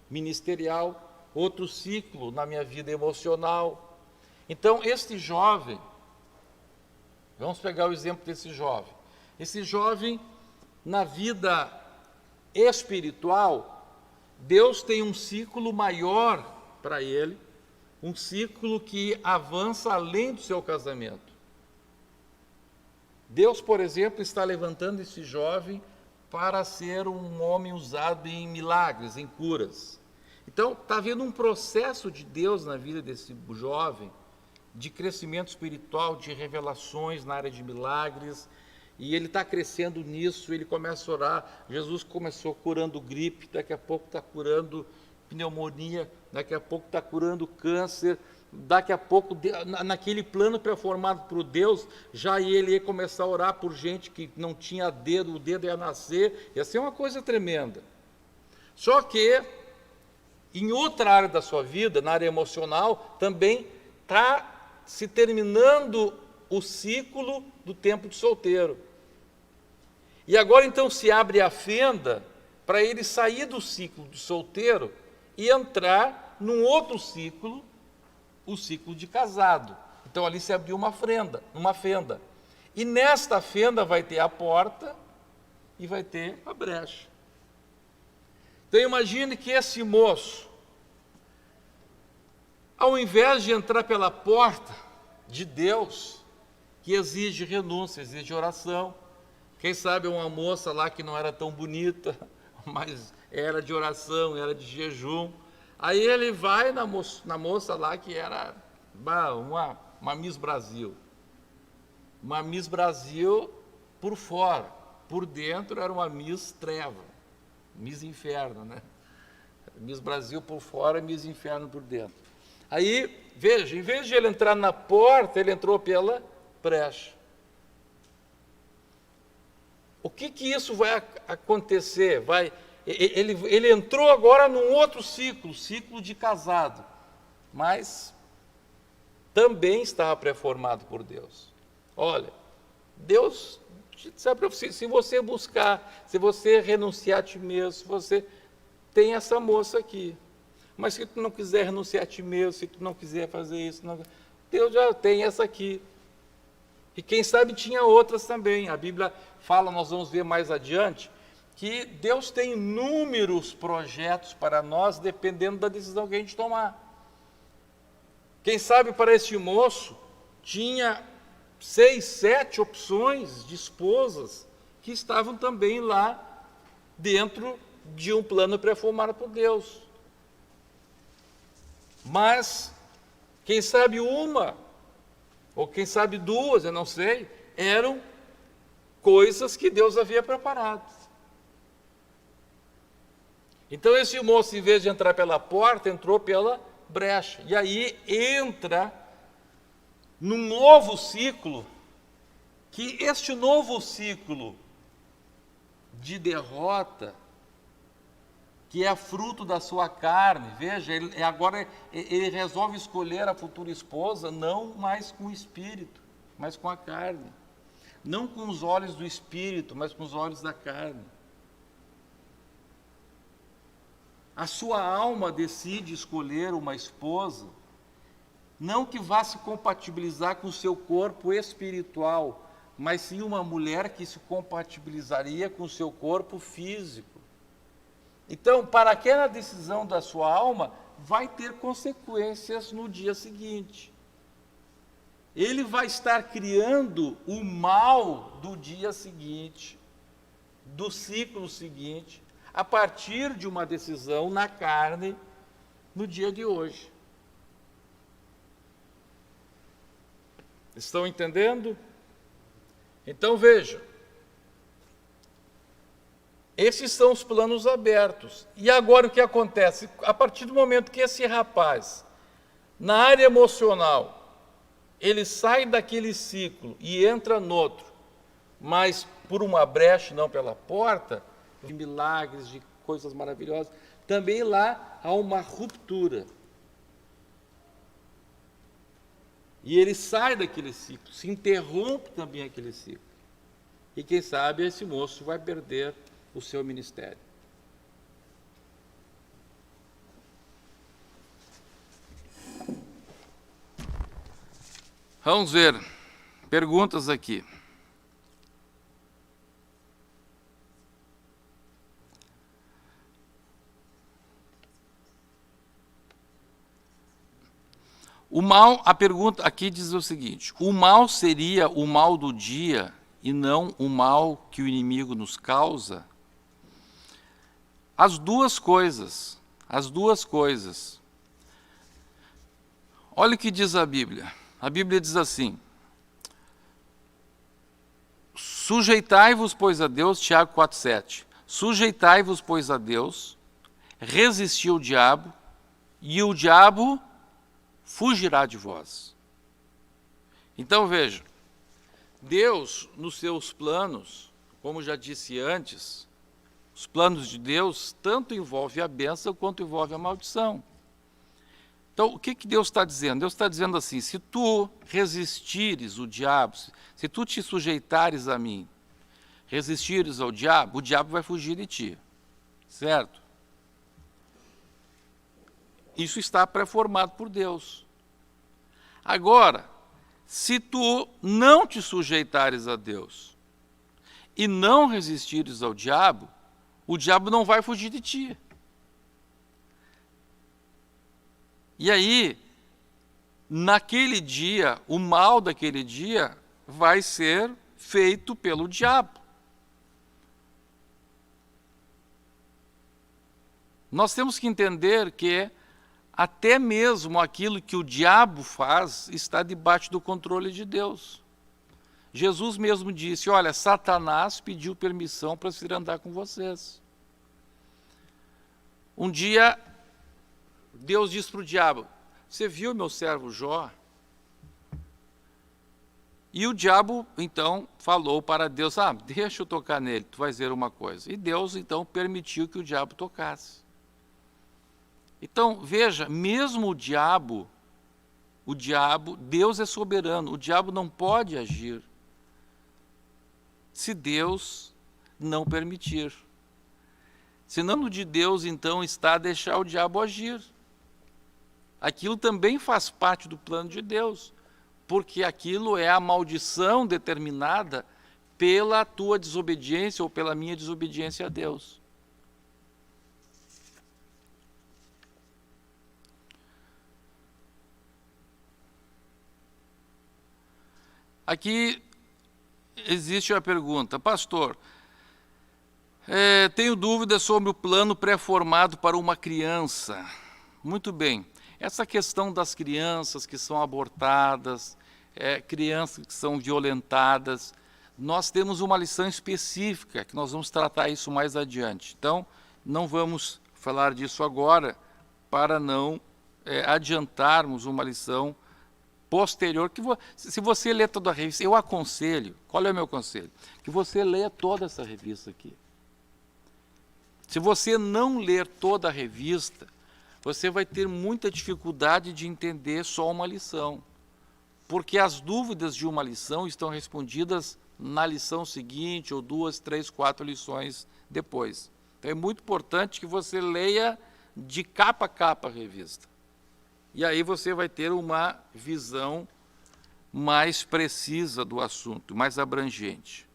ministerial, outro ciclo na minha vida emocional. Então este jovem, vamos pegar o exemplo desse jovem. Esse jovem, na vida espiritual, Deus tem um ciclo maior para ele, um ciclo que avança além do seu casamento. Deus, por exemplo, está levantando esse jovem para ser um homem usado em milagres, em curas. Então, está havendo um processo de Deus na vida desse jovem, de crescimento espiritual, de revelações na área de milagres, e ele está crescendo nisso, ele começa a orar. Jesus começou curando gripe, daqui a pouco está curando pneumonia, daqui a pouco está curando câncer, daqui a pouco, naquele plano pré-formado por Deus, já ele ia começar a orar por gente que não tinha dedo, o dedo ia nascer, ia ser uma coisa tremenda. Só que, em outra área da sua vida, na área emocional, também está se terminando o ciclo do tempo de solteiro. E agora então se abre a fenda para ele sair do ciclo de solteiro e entrar num outro ciclo, o ciclo de casado. Então ali se abriu uma fenda. E nesta fenda vai ter a porta e vai ter a brecha. Então imagine que esse moço, ao invés de entrar pela porta de Deus, que exige renúncia, exige oração, quem sabe uma moça lá que não era tão bonita, mas era de oração, era de jejum, aí ele vai na moça lá que era uma Miss Brasil. Uma Miss Brasil por fora, por dentro era uma Miss Treva, Miss Inferno, né? Miss Brasil por fora, Miss Inferno por dentro. Aí, veja, em vez de ele entrar na porta, ele entrou pela brecha. O que isso vai acontecer? Ele entrou agora num outro ciclo de casado, mas também estava pré-formado por Deus. Olha, Deus, se você buscar, se você renunciar a ti mesmo, se você tem essa moça aqui, mas se tu não quiser renunciar a ti mesmo, se tu não quiser fazer isso, Deus já tem essa aqui. E quem sabe tinha outras também. A Bíblia fala, nós vamos ver mais adiante, que Deus tem inúmeros projetos para nós, dependendo da decisão que a gente tomar. Quem sabe para esse moço, tinha 6, 7 opções de esposas que estavam também lá dentro de um plano pré-formado por Deus. Mas, quem sabe uma, ou quem sabe duas, eu não sei, eram coisas que Deus havia preparado. Então esse moço, em vez de entrar pela porta, entrou pela brecha. E aí entra num novo ciclo, que este novo ciclo de derrota, que é fruto da sua carne, veja, agora ele resolve escolher a futura esposa, não mais com o espírito, mas com a carne. Não com os olhos do espírito, mas com os olhos da carne. A sua alma decide escolher uma esposa, não que vá se compatibilizar com o seu corpo espiritual, mas sim uma mulher que se compatibilizaria com o seu corpo físico. Então, para aquela decisão da sua alma, vai ter consequências no dia seguinte. Ele vai estar criando o mal do dia seguinte, do ciclo seguinte, a partir de uma decisão na carne, no dia de hoje. Estão entendendo? Então vejam, Esses são os planos abertos. E agora o que acontece? A partir do momento que esse rapaz, na área emocional, ele sai daquele ciclo e entra no outro, mas por uma brecha, não pela porta, de milagres, de coisas maravilhosas, também lá há uma ruptura. E ele sai daquele ciclo, se interrompe também aquele ciclo. E quem sabe esse moço vai perder o seu ministério. Vamos ver, perguntas aqui. O mal, a pergunta aqui diz o seguinte: o mal seria o mal do dia e não o mal que o inimigo nos causa? As duas coisas, as duas coisas. Olha o que diz a Bíblia. A Bíblia diz assim: sujeitai-vos, pois, a Deus, Tiago 4,7. Sujeitai-vos, pois, a Deus, resisti ao diabo, e o diabo fugirá de vós. Então veja, Deus, nos seus planos, como já disse antes, os planos de Deus tanto envolvem a bênção quanto envolvem a maldição. Então, o que Deus está dizendo? Deus está dizendo assim: se tu resistires o diabo, se tu te sujeitares a mim, resistires ao diabo, o diabo vai fugir de ti. Certo? Isso está pré-formado por Deus. Agora, se tu não te sujeitares a Deus e não resistires ao diabo, o diabo não vai fugir de ti. E aí, naquele dia, o mal daquele dia vai ser feito pelo diabo. Nós temos que entender que até mesmo aquilo que o diabo faz está debaixo do controle de Deus. Jesus mesmo disse: olha, Satanás pediu permissão para vir andar com vocês. Um dia, Deus disse para o diabo: você viu meu servo Jó? E o diabo, então, falou para Deus: deixa eu tocar nele, tu vais ver uma coisa. E Deus, então, permitiu que o diabo tocasse. Então, veja, mesmo o diabo, Deus é soberano, o diabo não pode agir se Deus não permitir. Senão, de Deus, então, está deixar o diabo agir. Aquilo também faz parte do plano de Deus, porque aquilo é a maldição determinada pela tua desobediência ou pela minha desobediência a Deus. Aqui existe a pergunta: pastor, tenho dúvidas sobre o plano pré-formado para uma criança. Muito bem, essa questão das crianças que são abortadas, crianças que são violentadas, nós temos uma lição específica, que nós vamos tratar isso mais adiante. Então, não vamos falar disso agora, para não adiantarmos uma lição posterior, que se você ler toda a revista, eu aconselho, qual é o meu conselho? Que você leia toda essa revista aqui. Se você não ler toda a revista, você vai ter muita dificuldade de entender só uma lição, porque as dúvidas de uma lição estão respondidas na lição seguinte, ou 2, 3, 4 lições depois. Então é muito importante que você leia de capa a capa a revista. E aí você vai ter uma visão mais precisa do assunto, mais abrangente.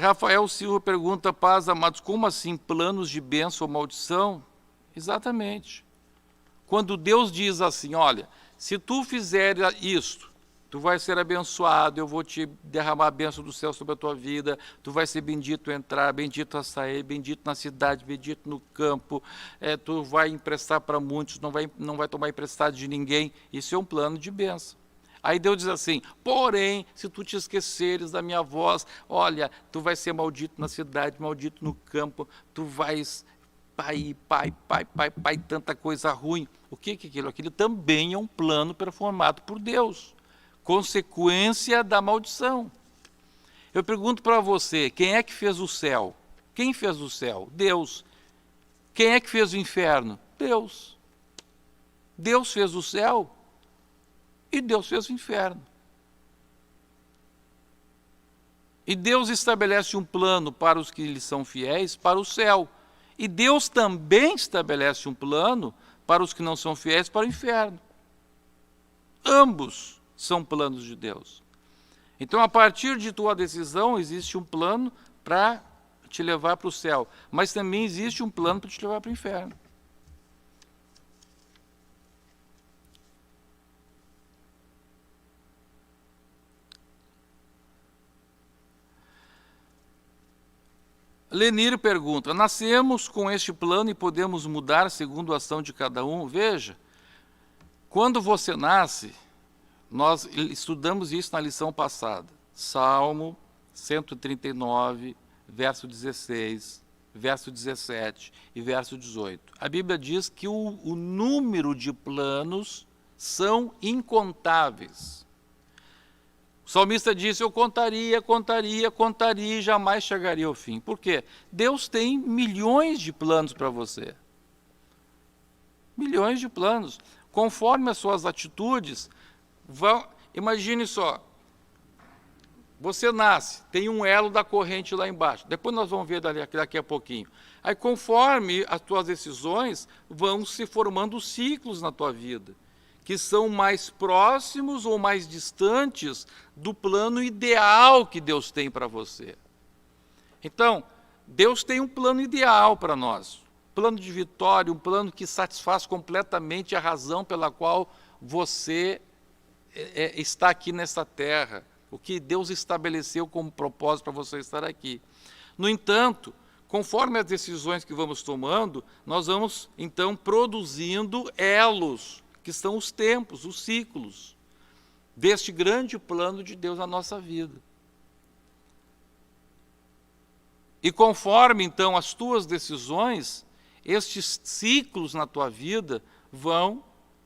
Rafael Silva pergunta: paz, amados, como assim planos de bênção ou maldição? Exatamente. Quando Deus diz assim: olha, se tu fizer isto, tu vais ser abençoado, eu vou te derramar a bênção do céu sobre a tua vida, tu vais ser bendito a entrar, bendito a sair, bendito na cidade, bendito no campo, tu vai emprestar para muitos, não vai tomar emprestado de ninguém. Isso é um plano de bênção. Aí Deus diz assim: porém, se tu te esqueceres da minha voz, olha, tu vais ser maldito na cidade, maldito no campo, tu vais, pai, tanta coisa ruim. O que é aquilo? Aquilo também é um plano performado por Deus, consequência da maldição. Eu pergunto para você, quem é que fez o céu? Quem fez o céu? Deus. Quem é que fez o inferno? Deus. Deus fez o céu e Deus fez o inferno. E Deus estabelece um plano para os que lhe são fiéis, para o céu. E Deus também estabelece um plano para os que não são fiéis, para o inferno. Ambos são planos de Deus. Então, a partir de tua decisão, existe um plano para te levar para o céu, mas também existe um plano para te levar para o inferno. Lenir pergunta: nascemos com este plano e podemos mudar segundo a ação de cada um? Veja, quando você nasce, nós estudamos isso na lição passada. Salmo 139, verso 16, verso 17 e verso 18. A Bíblia diz que o número de planos são incontáveis. O salmista disse: eu contaria e jamais chegaria ao fim. Por quê? Deus tem milhões de planos para você. Milhões de planos. Conforme as suas atitudes, imagine só, você nasce, tem um elo da corrente lá embaixo. Depois nós vamos ver daqui a pouquinho. Aí, conforme as tuas decisões, vão se formando ciclos na tua vida, que são mais próximos ou mais distantes do plano ideal que Deus tem para você. Então, Deus tem um plano ideal para nós, um plano de vitória, um plano que satisfaz completamente a razão pela qual você está aqui nesta terra, o que Deus estabeleceu como propósito para você estar aqui. No entanto, conforme as decisões que vamos tomando, nós vamos, então, produzindo elos, que são os tempos, os ciclos, deste grande plano de Deus na nossa vida. E conforme, então, as tuas decisões, estes ciclos na tua vida vão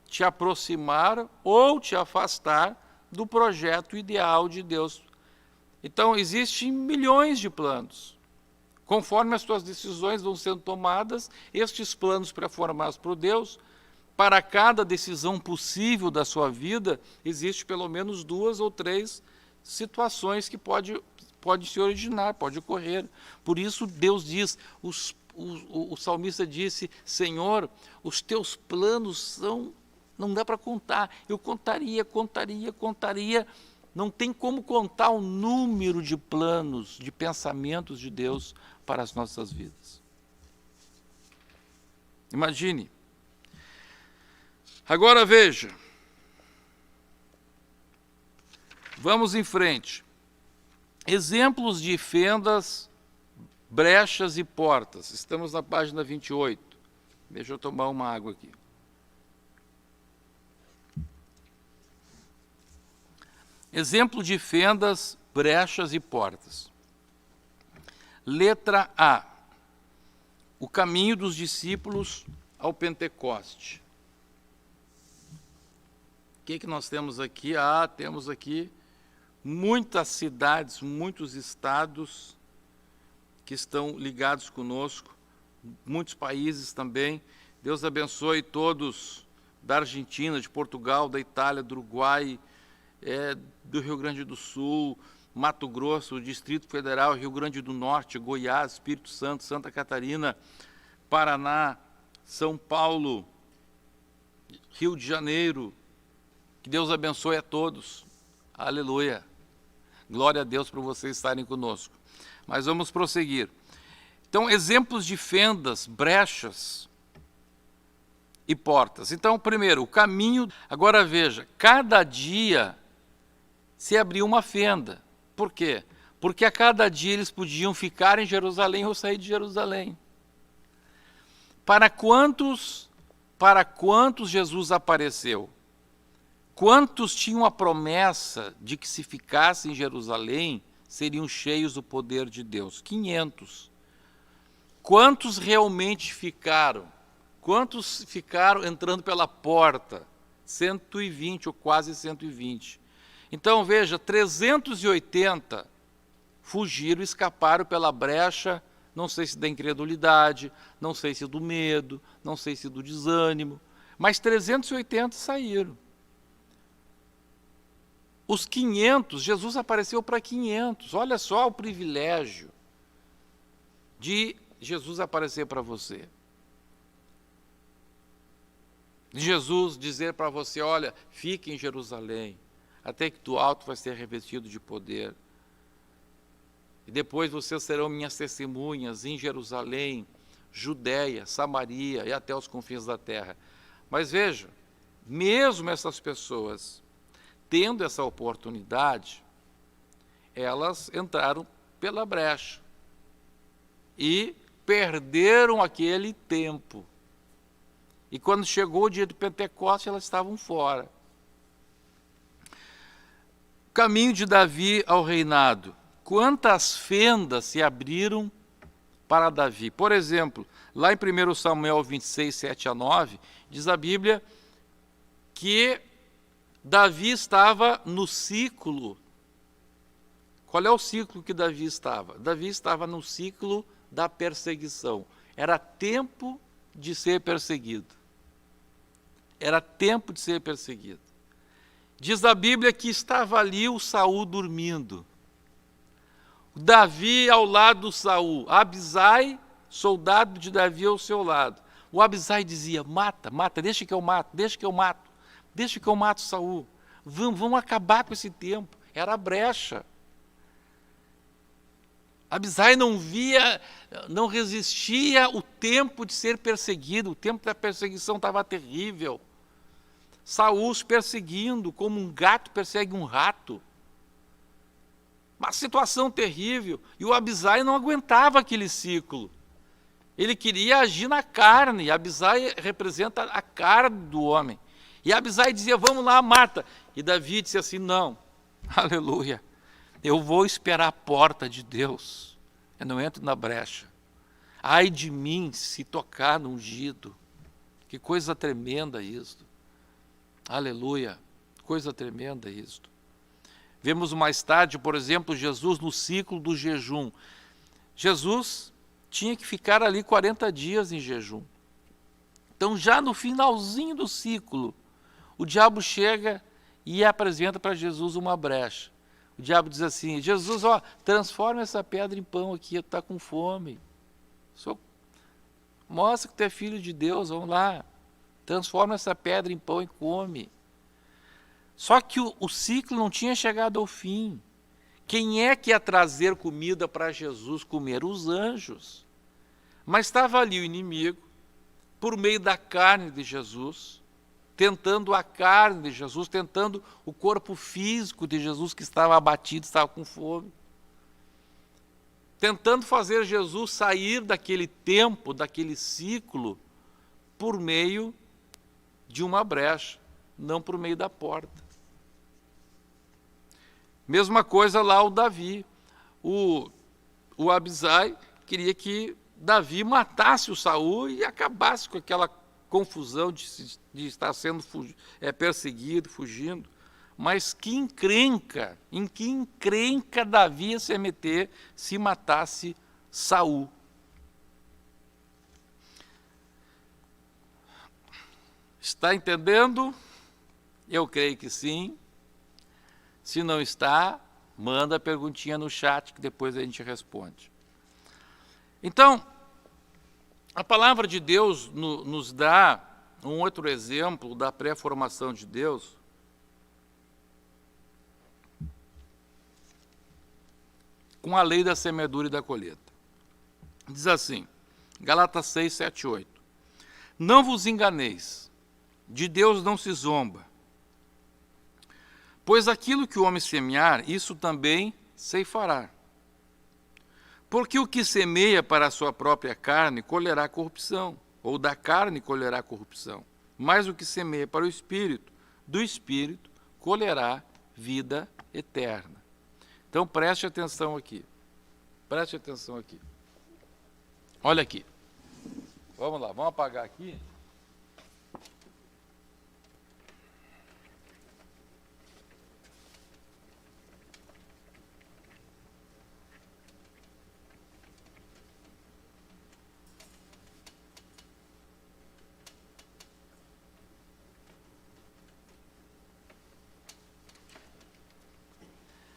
te aproximar ou te afastar do projeto ideal de Deus. Então, existem milhões de planos. Conforme as tuas decisões vão sendo tomadas, estes planos pré-formados por Deus, para cada decisão possível da sua vida, existe pelo menos 2 ou 3 situações que pode se originar, pode ocorrer. Por isso Deus diz, o salmista disse: Senhor, os teus planos não dá para contar. Eu contaria. Não tem como contar o número de planos, de pensamentos de Deus para as nossas vidas. Imagine. Agora veja, vamos em frente. Exemplos de fendas, brechas e portas. Estamos na página 28. Deixa eu tomar uma água aqui. Exemplo de fendas, brechas e portas. Letra A. O caminho dos discípulos ao Pentecoste. O que nós temos aqui? Temos aqui muitas cidades, muitos estados que estão ligados conosco, muitos países também. Deus abençoe todos da Argentina, de Portugal, da Itália, do Uruguai, do Rio Grande do Sul, Mato Grosso, Distrito Federal, Rio Grande do Norte, Goiás, Espírito Santo, Santa Catarina, Paraná, São Paulo, Rio de Janeiro. Que Deus abençoe a todos. Aleluia. Glória a Deus por vocês estarem conosco. Mas vamos prosseguir. Então, exemplos de fendas, brechas e portas. Então, primeiro, o caminho. Agora veja, cada dia se abriu uma fenda. Por quê? Porque a cada dia eles podiam ficar em Jerusalém ou sair de Jerusalém. Para quantos Jesus apareceu? Quantos tinham a promessa de que se ficassem em Jerusalém, seriam cheios do poder de Deus? 500. Quantos realmente ficaram? Quantos ficaram entrando pela porta? 120 ou quase 120. Então, veja, 380 fugiram, escaparam pela brecha, não sei se da incredulidade, não sei se do medo, não sei se do desânimo, mas 380 saíram. Os 500, Jesus apareceu para 500. Olha só o privilégio de Jesus aparecer para você. De Jesus dizer para você, olha, fique em Jerusalém, até que do alto vai ser revestido de poder. E depois vocês serão minhas testemunhas em Jerusalém, Judéia, Samaria e até os confins da terra. Mas veja, mesmo essas pessoas tendo essa oportunidade, elas entraram pela brecha e perderam aquele tempo. E quando chegou o dia do Pentecostes, elas estavam fora. Caminho de Davi ao reinado. Quantas fendas se abriram para Davi? Por exemplo, lá em 1 Samuel 26, 7 a 9, diz a Bíblia que Davi estava no ciclo. Qual é o ciclo que Davi estava? Davi estava no ciclo da perseguição. Era tempo de ser perseguido. Era tempo de ser perseguido. Diz a Bíblia que estava ali o Saul dormindo. Davi ao lado do Saul. Abisai, soldado de Davi ao seu lado. O Abisai dizia, mata, mata, deixa que eu mato, deixa que eu mato. Deixa que eu mato Saul. Vamos acabar com esse tempo. Era a brecha. Abisai não via, não resistia o tempo de ser perseguido. O tempo da perseguição estava terrível. Saul os perseguindo, como um gato persegue um rato. Uma situação terrível. E o Abisai não aguentava aquele ciclo. Ele queria agir na carne. Abisai representa a carne do homem. E Abisai dizia, vamos lá, mata. E Davi disse assim, não, aleluia, eu vou esperar a porta de Deus, eu não entro na brecha. Ai de mim se tocar no ungido. Que coisa tremenda isto. Aleluia, coisa tremenda isto. Vemos mais tarde, por exemplo, Jesus no ciclo do jejum. Jesus tinha que ficar ali 40 dias em jejum. Então, já no finalzinho do ciclo, o diabo chega e apresenta para Jesus uma brecha. O diabo diz assim, Jesus, ó, transforma essa pedra em pão aqui, está com fome. Mostra que tu é filho de Deus, vamos lá. Transforma essa pedra em pão e come. Só que o ciclo não tinha chegado ao fim. Quem é que ia trazer comida para Jesus comer? Os anjos. Mas estava ali o inimigo, por meio da carne de Jesus, tentando a carne de Jesus, tentando o corpo físico de Jesus que estava abatido, estava com fome. Tentando fazer Jesus sair daquele tempo, daquele ciclo, por meio de uma brecha, não por meio da porta. Mesma coisa lá o Davi. O Abisai queria que Davi matasse o Saul e acabasse com aquela confusão de estar sendo perseguido, fugindo. Mas em que encrenca Davi ia se meter se matasse Saul? Está entendendo? Eu creio que sim. Se não está, manda a perguntinha no chat que depois a gente responde. Então, a palavra de Deus nos dá um outro exemplo da pré-formação de Deus. Com a lei da semeadura e da colheita. Diz assim, Gálatas 6, 7, 8. Não vos enganeis, de Deus não se zomba. Pois aquilo que o homem semear, isso também ceifará. Porque o que semeia para a sua própria carne, colherá corrupção, ou da carne colherá corrupção. Mas o que semeia para o Espírito, do Espírito colherá vida eterna. Então preste atenção aqui. Preste atenção aqui. Olha aqui. Vamos lá, vamos apagar aqui.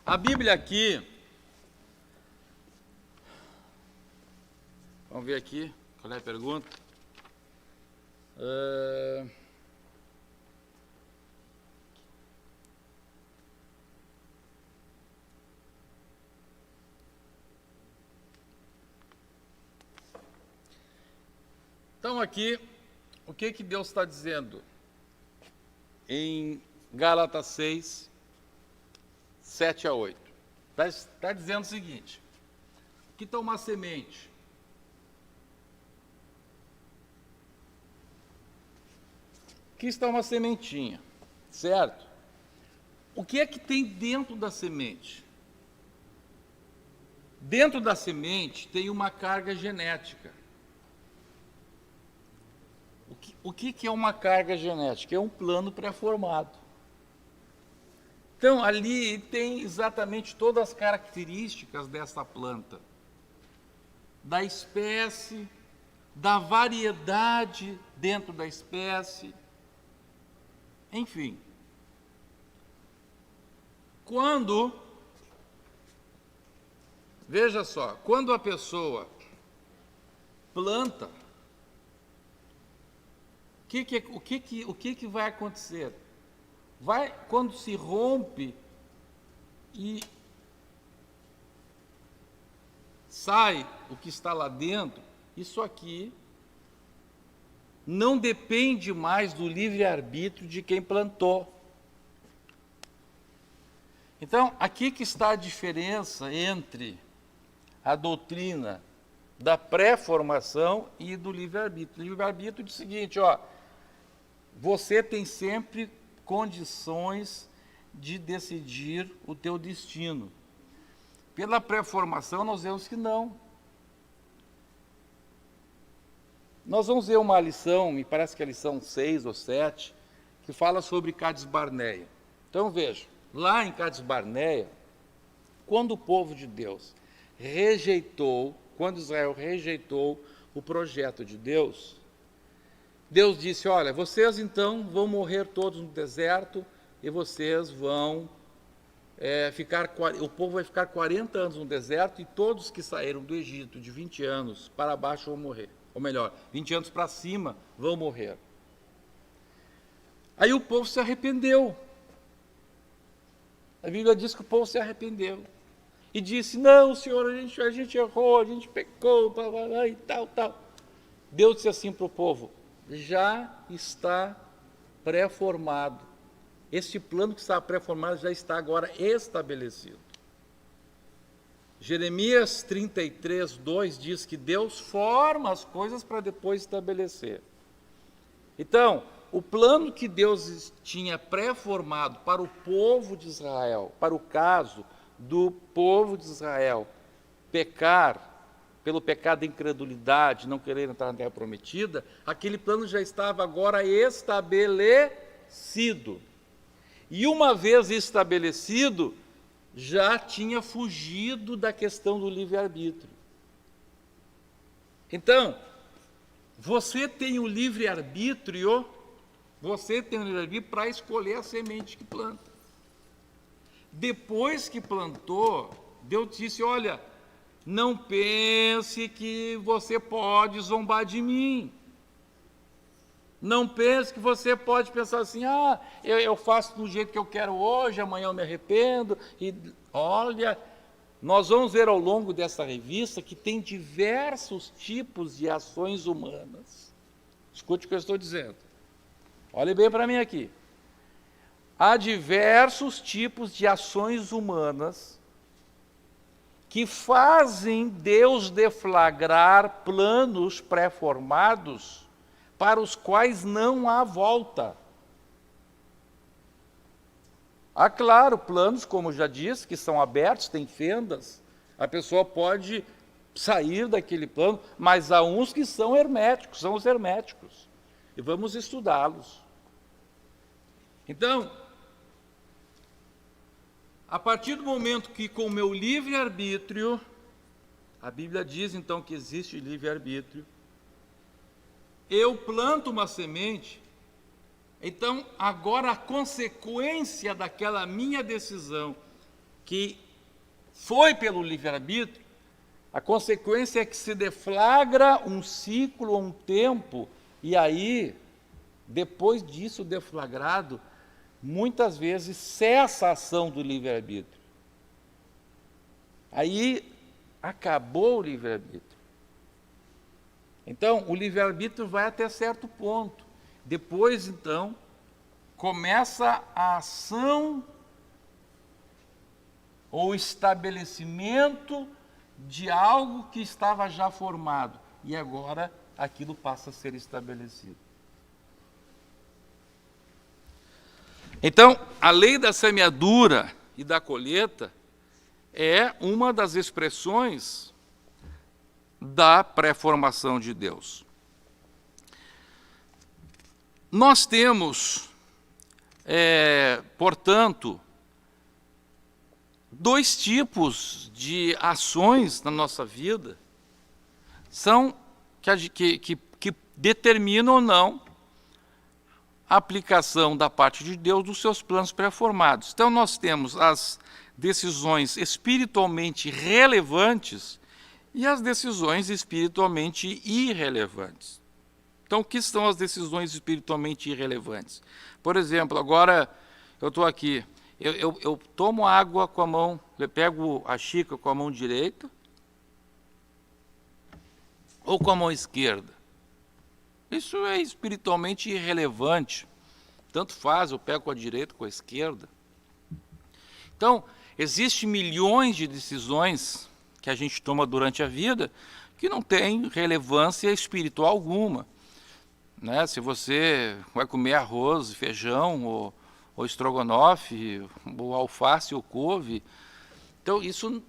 A Bíblia aqui, vamos ver aqui, qual é a pergunta? Então aqui, o que Deus está dizendo? Em Gálatas 6, 7 a 8. Está dizendo o seguinte: aqui está uma semente. Aqui está uma sementinha, certo? O que é que tem dentro da semente? Dentro da semente tem uma carga genética. O que é uma carga genética? É um plano pré-formado. Então, ali tem exatamente todas as características dessa planta, da espécie, da variedade dentro da espécie, enfim. Veja só, quando a pessoa planta, o que vai acontecer? Quando se rompe e sai o que está lá dentro, isso aqui não depende mais do livre-arbítrio de quem plantou. Então, aqui que está a diferença entre a doutrina da pré-formação e do livre-arbítrio. O livre-arbítrio diz o seguinte, você tem sempre condições de decidir o teu destino. Pela pré-formação, nós vemos que não. Nós vamos ver uma lição, me parece que é a lição 6 ou 7, que fala sobre Cades Barneia. Então, veja, lá em Cades Barneia, quando o povo de Deus quando Israel rejeitou o projeto de Deus, Deus disse, olha, vocês então vão morrer todos no deserto e vocês vão o povo vai ficar 40 anos no deserto e todos que saíram do Egito de 20 anos para baixo vão morrer. Ou melhor, 20 anos para cima vão morrer. Aí o povo se arrependeu. A Bíblia diz que o povo se arrependeu. E disse, não, Senhor, a gente errou, a gente pecou, e tal. Deus disse assim para o povo, já está pré-formado. Este plano que está pré-formado já está agora estabelecido. Jeremias 33, 2 diz que Deus forma as coisas para depois estabelecer. Então, o plano que Deus tinha pré-formado para o povo de Israel, para o caso do povo de Israel pecar, pelo pecado de incredulidade, não querer entrar na terra prometida, aquele plano já estava agora estabelecido. E uma vez estabelecido, já tinha fugido da questão do livre-arbítrio. Então, você tem o livre-arbítrio para escolher a semente que planta. Depois que plantou, Deus disse, olha, não pense que você pode zombar de mim. Não pense que você pode pensar assim, eu faço do jeito que eu quero hoje, amanhã eu me arrependo. E olha, nós vamos ver ao longo dessa revista que tem diversos tipos de ações humanas. Escute o que eu estou dizendo. Olhe bem para mim aqui. Há diversos tipos de ações humanas que fazem Deus deflagrar planos pré-formados para os quais não há volta. Há, claro, planos, como já disse, que são abertos, tem fendas, a pessoa pode sair daquele plano, mas há uns que são herméticos, são os herméticos, e vamos estudá-los. Então, a partir do momento que com o meu livre-arbítrio, a Bíblia diz então que existe livre-arbítrio, eu planto uma semente, então agora a consequência daquela minha decisão, que foi pelo livre-arbítrio, a consequência é que se deflagra um ciclo, um tempo, e aí, depois disso deflagrado, muitas vezes cessa a ação do livre-arbítrio. Aí acabou o livre-arbítrio. Então, o livre-arbítrio vai até certo ponto. Depois, então, começa a ação ou estabelecimento de algo que estava já formado. E agora aquilo passa a ser estabelecido. Então, a lei da semeadura e da colheita é uma das expressões da pré-formação de Deus. Nós temos, portanto, dois tipos de ações na nossa vida que determinam ou não a aplicação da parte de Deus dos seus planos pré-formados. Então, nós temos as decisões espiritualmente relevantes e as decisões espiritualmente irrelevantes. Então, o que são as decisões espiritualmente irrelevantes? Por exemplo, agora eu estou aqui, eu tomo água com a mão, eu pego a xícara com a mão direita ou com a mão esquerda. Isso é espiritualmente irrelevante. Tanto faz, eu pego com a direita ou com a esquerda. Então, existem milhões de decisões que a gente toma durante a vida que não tem relevância espiritual alguma. Né? Se você vai comer arroz, feijão, ou estrogonofe, ou alface ou couve, então isso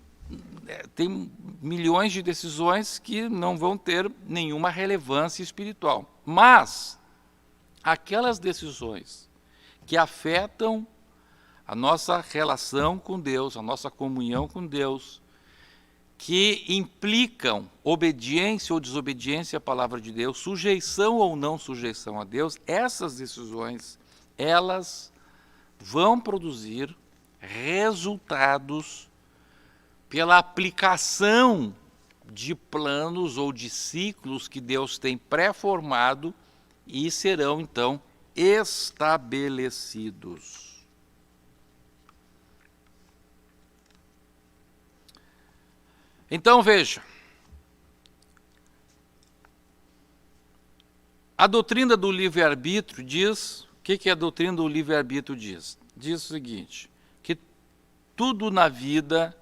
tem milhões de decisões que não vão ter nenhuma relevância espiritual. Mas aquelas decisões que afetam a nossa relação com Deus, a nossa comunhão com Deus, que implicam obediência ou desobediência à palavra de Deus, sujeição ou não sujeição a Deus, essas decisões, elas vão produzir resultados pela aplicação de planos ou de ciclos que Deus tem pré-formado e serão, então, estabelecidos. Então, veja, a doutrina do livre-arbítrio diz, o que a doutrina do livre-arbítrio diz? Diz o seguinte, que tudo na vida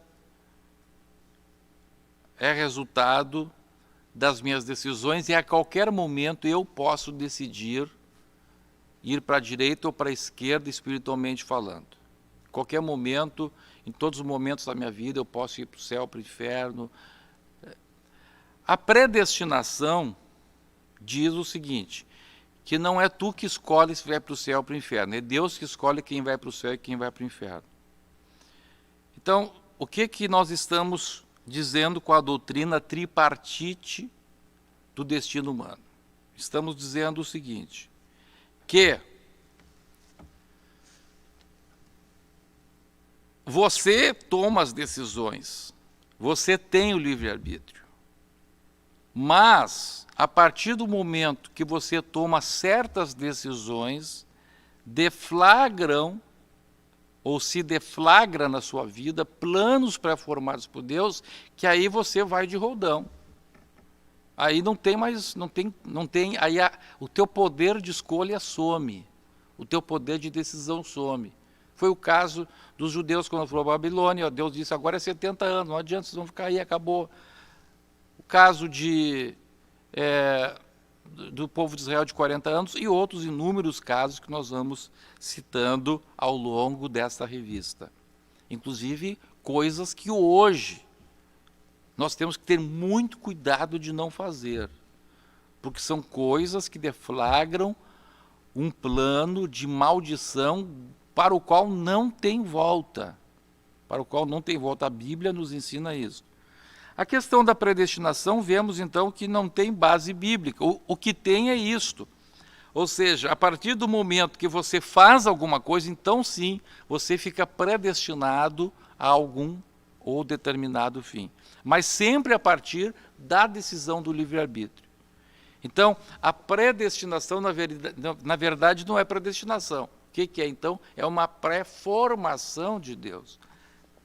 é resultado das minhas decisões e a qualquer momento eu posso decidir ir para a direita ou para a esquerda, espiritualmente falando. Em qualquer momento, em todos os momentos da minha vida, eu posso ir para o céu, para o inferno. A predestinação diz o seguinte, que não é tu que escolhe se vai para o céu ou para o inferno, é Deus que escolhe quem vai para o céu e quem vai para o inferno. Então, o que nós estamos dizendo com a doutrina tripartite do destino humano? Estamos dizendo o seguinte, que você toma as decisões, você tem o livre-arbítrio, mas a partir do momento que você toma certas decisões, deflagram ou se deflagra na sua vida planos pré-formados por Deus, que aí você vai de roldão. Aí não tem mais, aí o teu poder de escolha some, o teu poder de decisão some. Foi o caso dos judeus quando foram para a Babilônia, Deus disse, agora é 70 anos, não adianta, vocês vão ficar aí, acabou. O caso do povo de Israel de 40 anos e outros inúmeros casos que nós vamos citando ao longo desta revista. Inclusive, coisas que hoje nós temos que ter muito cuidado de não fazer, porque são coisas que deflagram um plano de maldição para o qual não tem volta. Para o qual não tem volta. A Bíblia nos ensina isso. A questão da predestinação, vemos então que não tem base bíblica. O que tem é isto. Ou seja, a partir do momento que você faz alguma coisa, então sim, você fica predestinado a algum ou determinado fim. Mas sempre a partir da decisão do livre-arbítrio. Então, a predestinação, na verdade, não é predestinação. O que é, então? É uma pré-formação de Deus.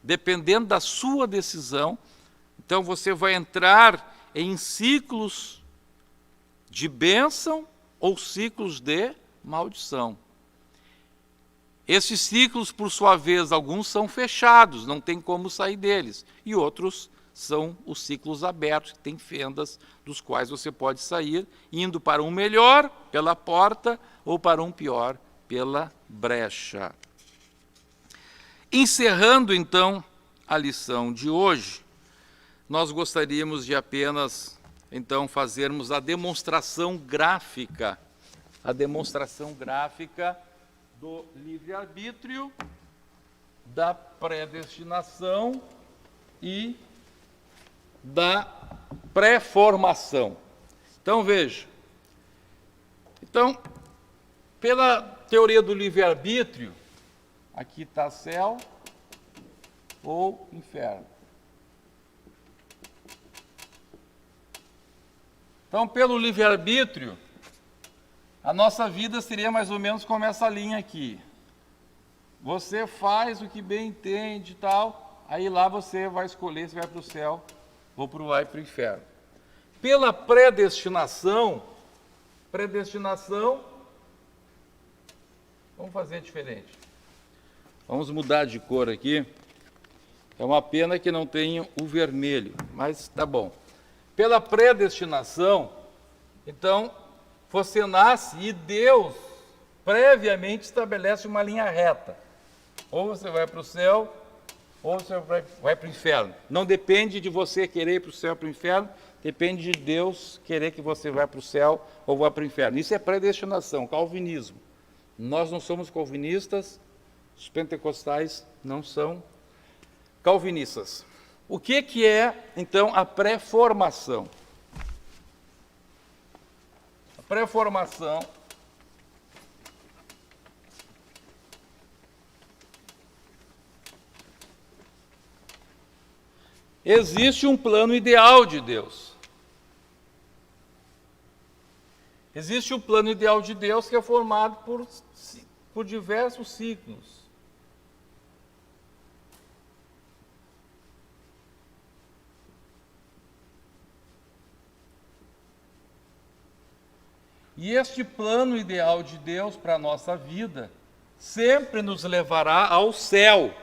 Dependendo da sua decisão, então você vai entrar em ciclos de bênção ou ciclos de maldição. Esses ciclos, por sua vez, alguns são fechados, não tem como sair deles, e outros são os ciclos abertos, que têm fendas dos quais você pode sair, indo para um melhor pela porta ou para um pior pela brecha. Encerrando, então, a lição de hoje, nós gostaríamos de apenas, então, fazermos a demonstração gráfica do livre-arbítrio, da predestinação e da pré-formação. Então, veja. Então, pela teoria do livre-arbítrio, aqui está céu ou inferno. Então, pelo livre-arbítrio, a nossa vida seria mais ou menos como essa linha aqui. Você faz o que bem entende e tal, aí lá você vai escolher se vai para o céu ou vai para o inferno. Pela predestinação, vamos fazer diferente. Vamos mudar de cor aqui. É uma pena que não tenha o vermelho, mas tá bom. Pela predestinação, então, você nasce e Deus previamente estabelece uma linha reta. Ou você vai para o céu, ou você vai para o inferno. Não depende de você querer ir para o céu ou para o inferno, depende de Deus querer que você vá para o céu ou vá para o inferno. Isso é predestinação, calvinismo. Nós não somos calvinistas, os pentecostais não são calvinistas. O que é, então, a pré-formação? A pré-formação existe um plano ideal de Deus. Existe um plano ideal de Deus que é formado por diversos ciclos. E este plano ideal de Deus para a nossa vida sempre nos levará ao céu.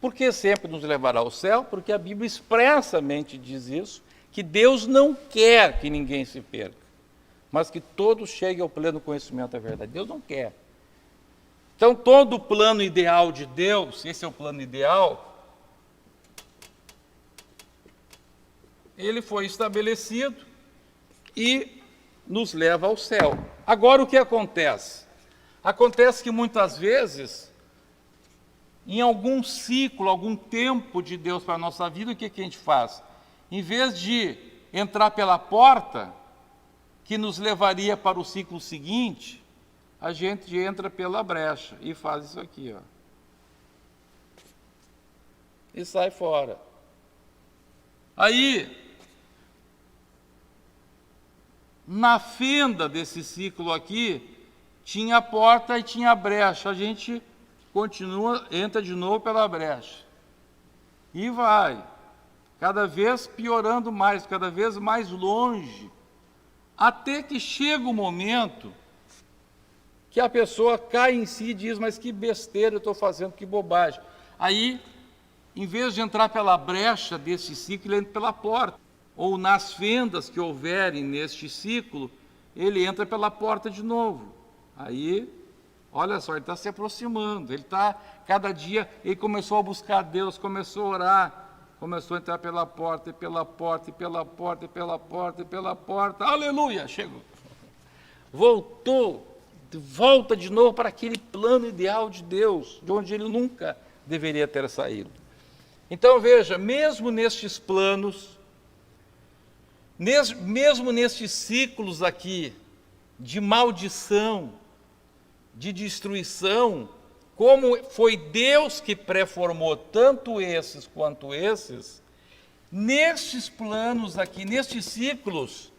Por que sempre nos levará ao céu? Porque a Bíblia expressamente diz isso, que Deus não quer que ninguém se perca, mas que todos cheguem ao pleno conhecimento da verdade. Deus não quer. Então, todo o plano ideal de Deus, esse é o plano ideal, ele foi estabelecido e nos leva ao céu. Agora, o que acontece? Acontece que muitas vezes, em algum ciclo, algum tempo de Deus para a nossa vida, o que a gente faz? Em vez de entrar pela porta, que nos levaria para o ciclo seguinte, a gente entra pela brecha e faz isso aqui, ó. E sai fora. Aí, na fenda desse ciclo aqui, tinha a porta e tinha a brecha. A gente continua, entra de novo pela brecha. E vai, cada vez piorando mais, cada vez mais longe, até que chega o momento que a pessoa cai em si e diz, mas que besteira eu estou fazendo, que bobagem. Aí, em vez de entrar pela brecha desse ciclo, ele entra pela porta. Ou nas fendas que houverem neste ciclo, ele entra pela porta de novo. Aí, olha só, ele está se aproximando, ele está, cada dia, ele começou a buscar Deus, começou a orar, começou a entrar pela porta, e pela porta, e pela porta, e pela porta, e pela porta, aleluia, chegou. Volta de novo para aquele plano ideal de Deus, de onde ele nunca deveria ter saído. Então veja, mesmo nestes planos, mesmo nestes ciclos aqui, de maldição, de destruição, como foi Deus que pré-formou tanto esses quanto esses, nestes planos aqui, nestes ciclos,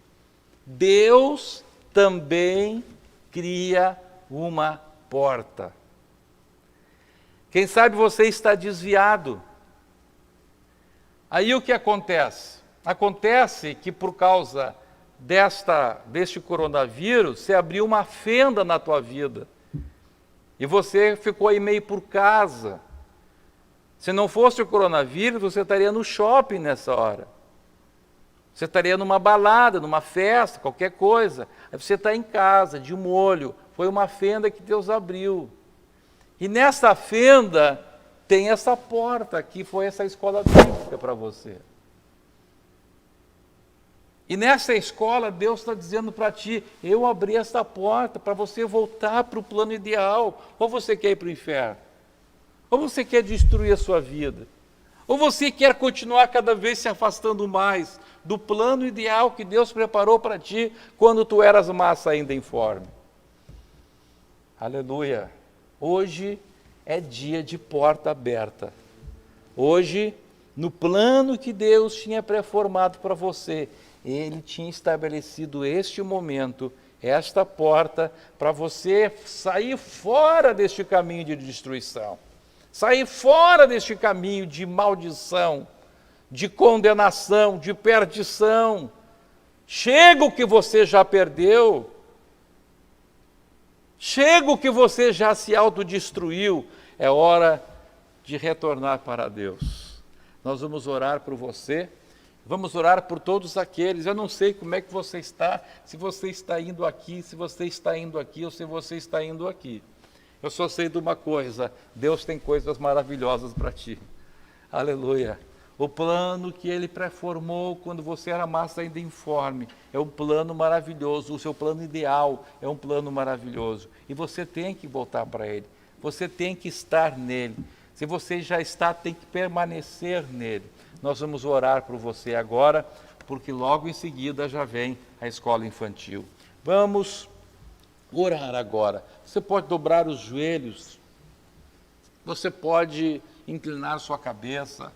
Deus também cria uma porta. Quem sabe você está desviado. Aí o que acontece? Acontece que por causa deste coronavírus, se abriu uma fenda na tua vida. E você ficou aí meio por casa. Se não fosse o coronavírus, você estaria no shopping nessa hora. Você estaria numa balada, numa festa, qualquer coisa. Aí você está em casa, de molho. Foi uma fenda que Deus abriu. E nessa fenda tem essa porta que foi essa escola bíblica para você. E nessa escola, Deus está dizendo para ti, eu abri essa porta para você voltar para o plano ideal. Ou você quer ir para o inferno, ou você quer destruir a sua vida, ou você quer continuar cada vez se afastando mais do plano ideal que Deus preparou para ti quando tu eras massa ainda informe. Aleluia! Hoje é dia de porta aberta. Hoje, no plano que Deus tinha pré-formado para você, Ele tinha estabelecido este momento, esta porta, para você sair fora deste caminho de destruição, sair fora deste caminho de maldição, de condenação, de perdição. Chega o que você já perdeu, chega o que você já se autodestruiu, é hora de retornar para Deus. Nós vamos orar por você. Vamos orar por todos aqueles, eu não sei como é que você está, se você está indo aqui, se você está indo aqui, ou se você está indo aqui. Eu só sei de uma coisa, Deus tem coisas maravilhosas para ti. Aleluia. O plano que Ele pré-formou quando você era massa ainda informe, é um plano maravilhoso, o seu plano ideal é um plano maravilhoso. E você tem que voltar para Ele, você tem que estar nele. Se você já está, tem que permanecer nele. Nós vamos orar por você agora, porque logo em seguida já vem a escola infantil. Vamos orar agora. Você pode dobrar os joelhos, você pode inclinar sua cabeça,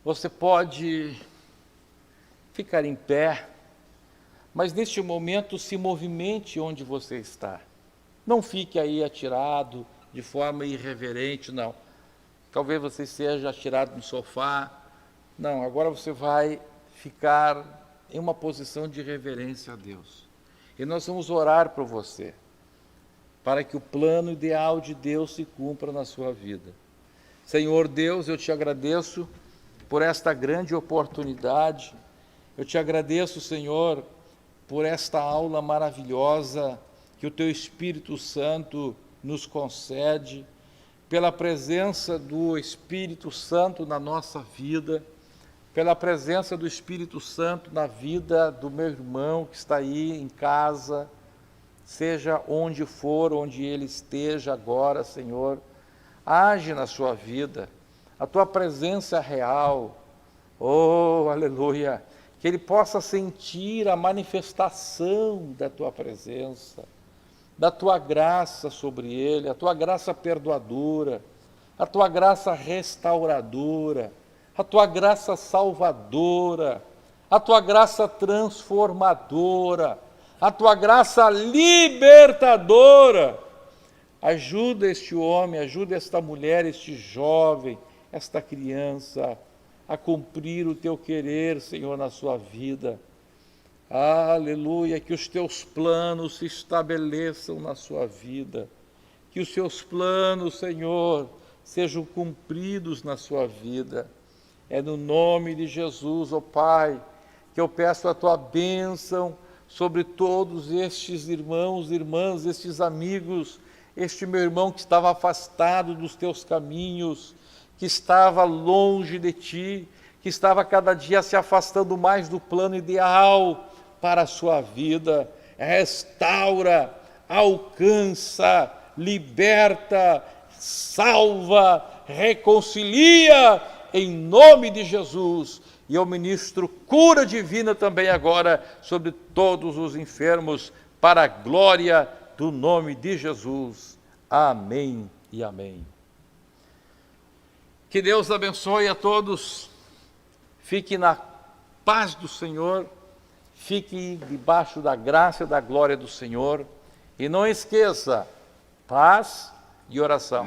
você pode ficar em pé, mas neste momento se movimente onde você está. Não fique aí atirado de forma irreverente, não. Talvez você seja atirado no sofá. Não, agora você vai ficar em uma posição de reverência a Deus. E nós vamos orar por você, para que o plano ideal de Deus se cumpra na sua vida. Senhor Deus, eu te agradeço por esta grande oportunidade. Eu te agradeço, Senhor, por esta aula maravilhosa que o Teu Espírito Santo nos concede, pela presença do Espírito Santo na nossa vida, pela presença do Espírito Santo na vida do meu irmão que está aí em casa, seja onde for, onde ele esteja agora, Senhor, age na sua vida, a Tua presença real, oh, aleluia, que ele possa sentir a manifestação da Tua presença, da Tua graça sobre ele, a Tua graça perdoadora, a Tua graça restauradora, a Tua graça salvadora, a Tua graça transformadora, a Tua graça libertadora. Ajuda este homem, ajuda esta mulher, este jovem, esta criança, a cumprir o Teu querer, Senhor, na sua vida. Aleluia, que os Teus planos se estabeleçam na sua vida, que os Teus planos, Senhor, sejam cumpridos na sua vida. É no nome de Jesus, ó Pai, que eu peço a Tua bênção sobre todos estes irmãos, irmãs, estes amigos, este meu irmão que estava afastado dos teus caminhos, que estava longe de ti, que estava cada dia se afastando mais do plano ideal para a sua vida. Restaura, alcança, liberta, salva, reconcilia, em nome de Jesus. E eu ministro cura divina também agora sobre todos os enfermos, para a glória do nome de Jesus. Amém e amém. Que Deus abençoe a todos. Fique na paz do Senhor. Fique debaixo da graça e da glória do Senhor. E não esqueça, paz e oração.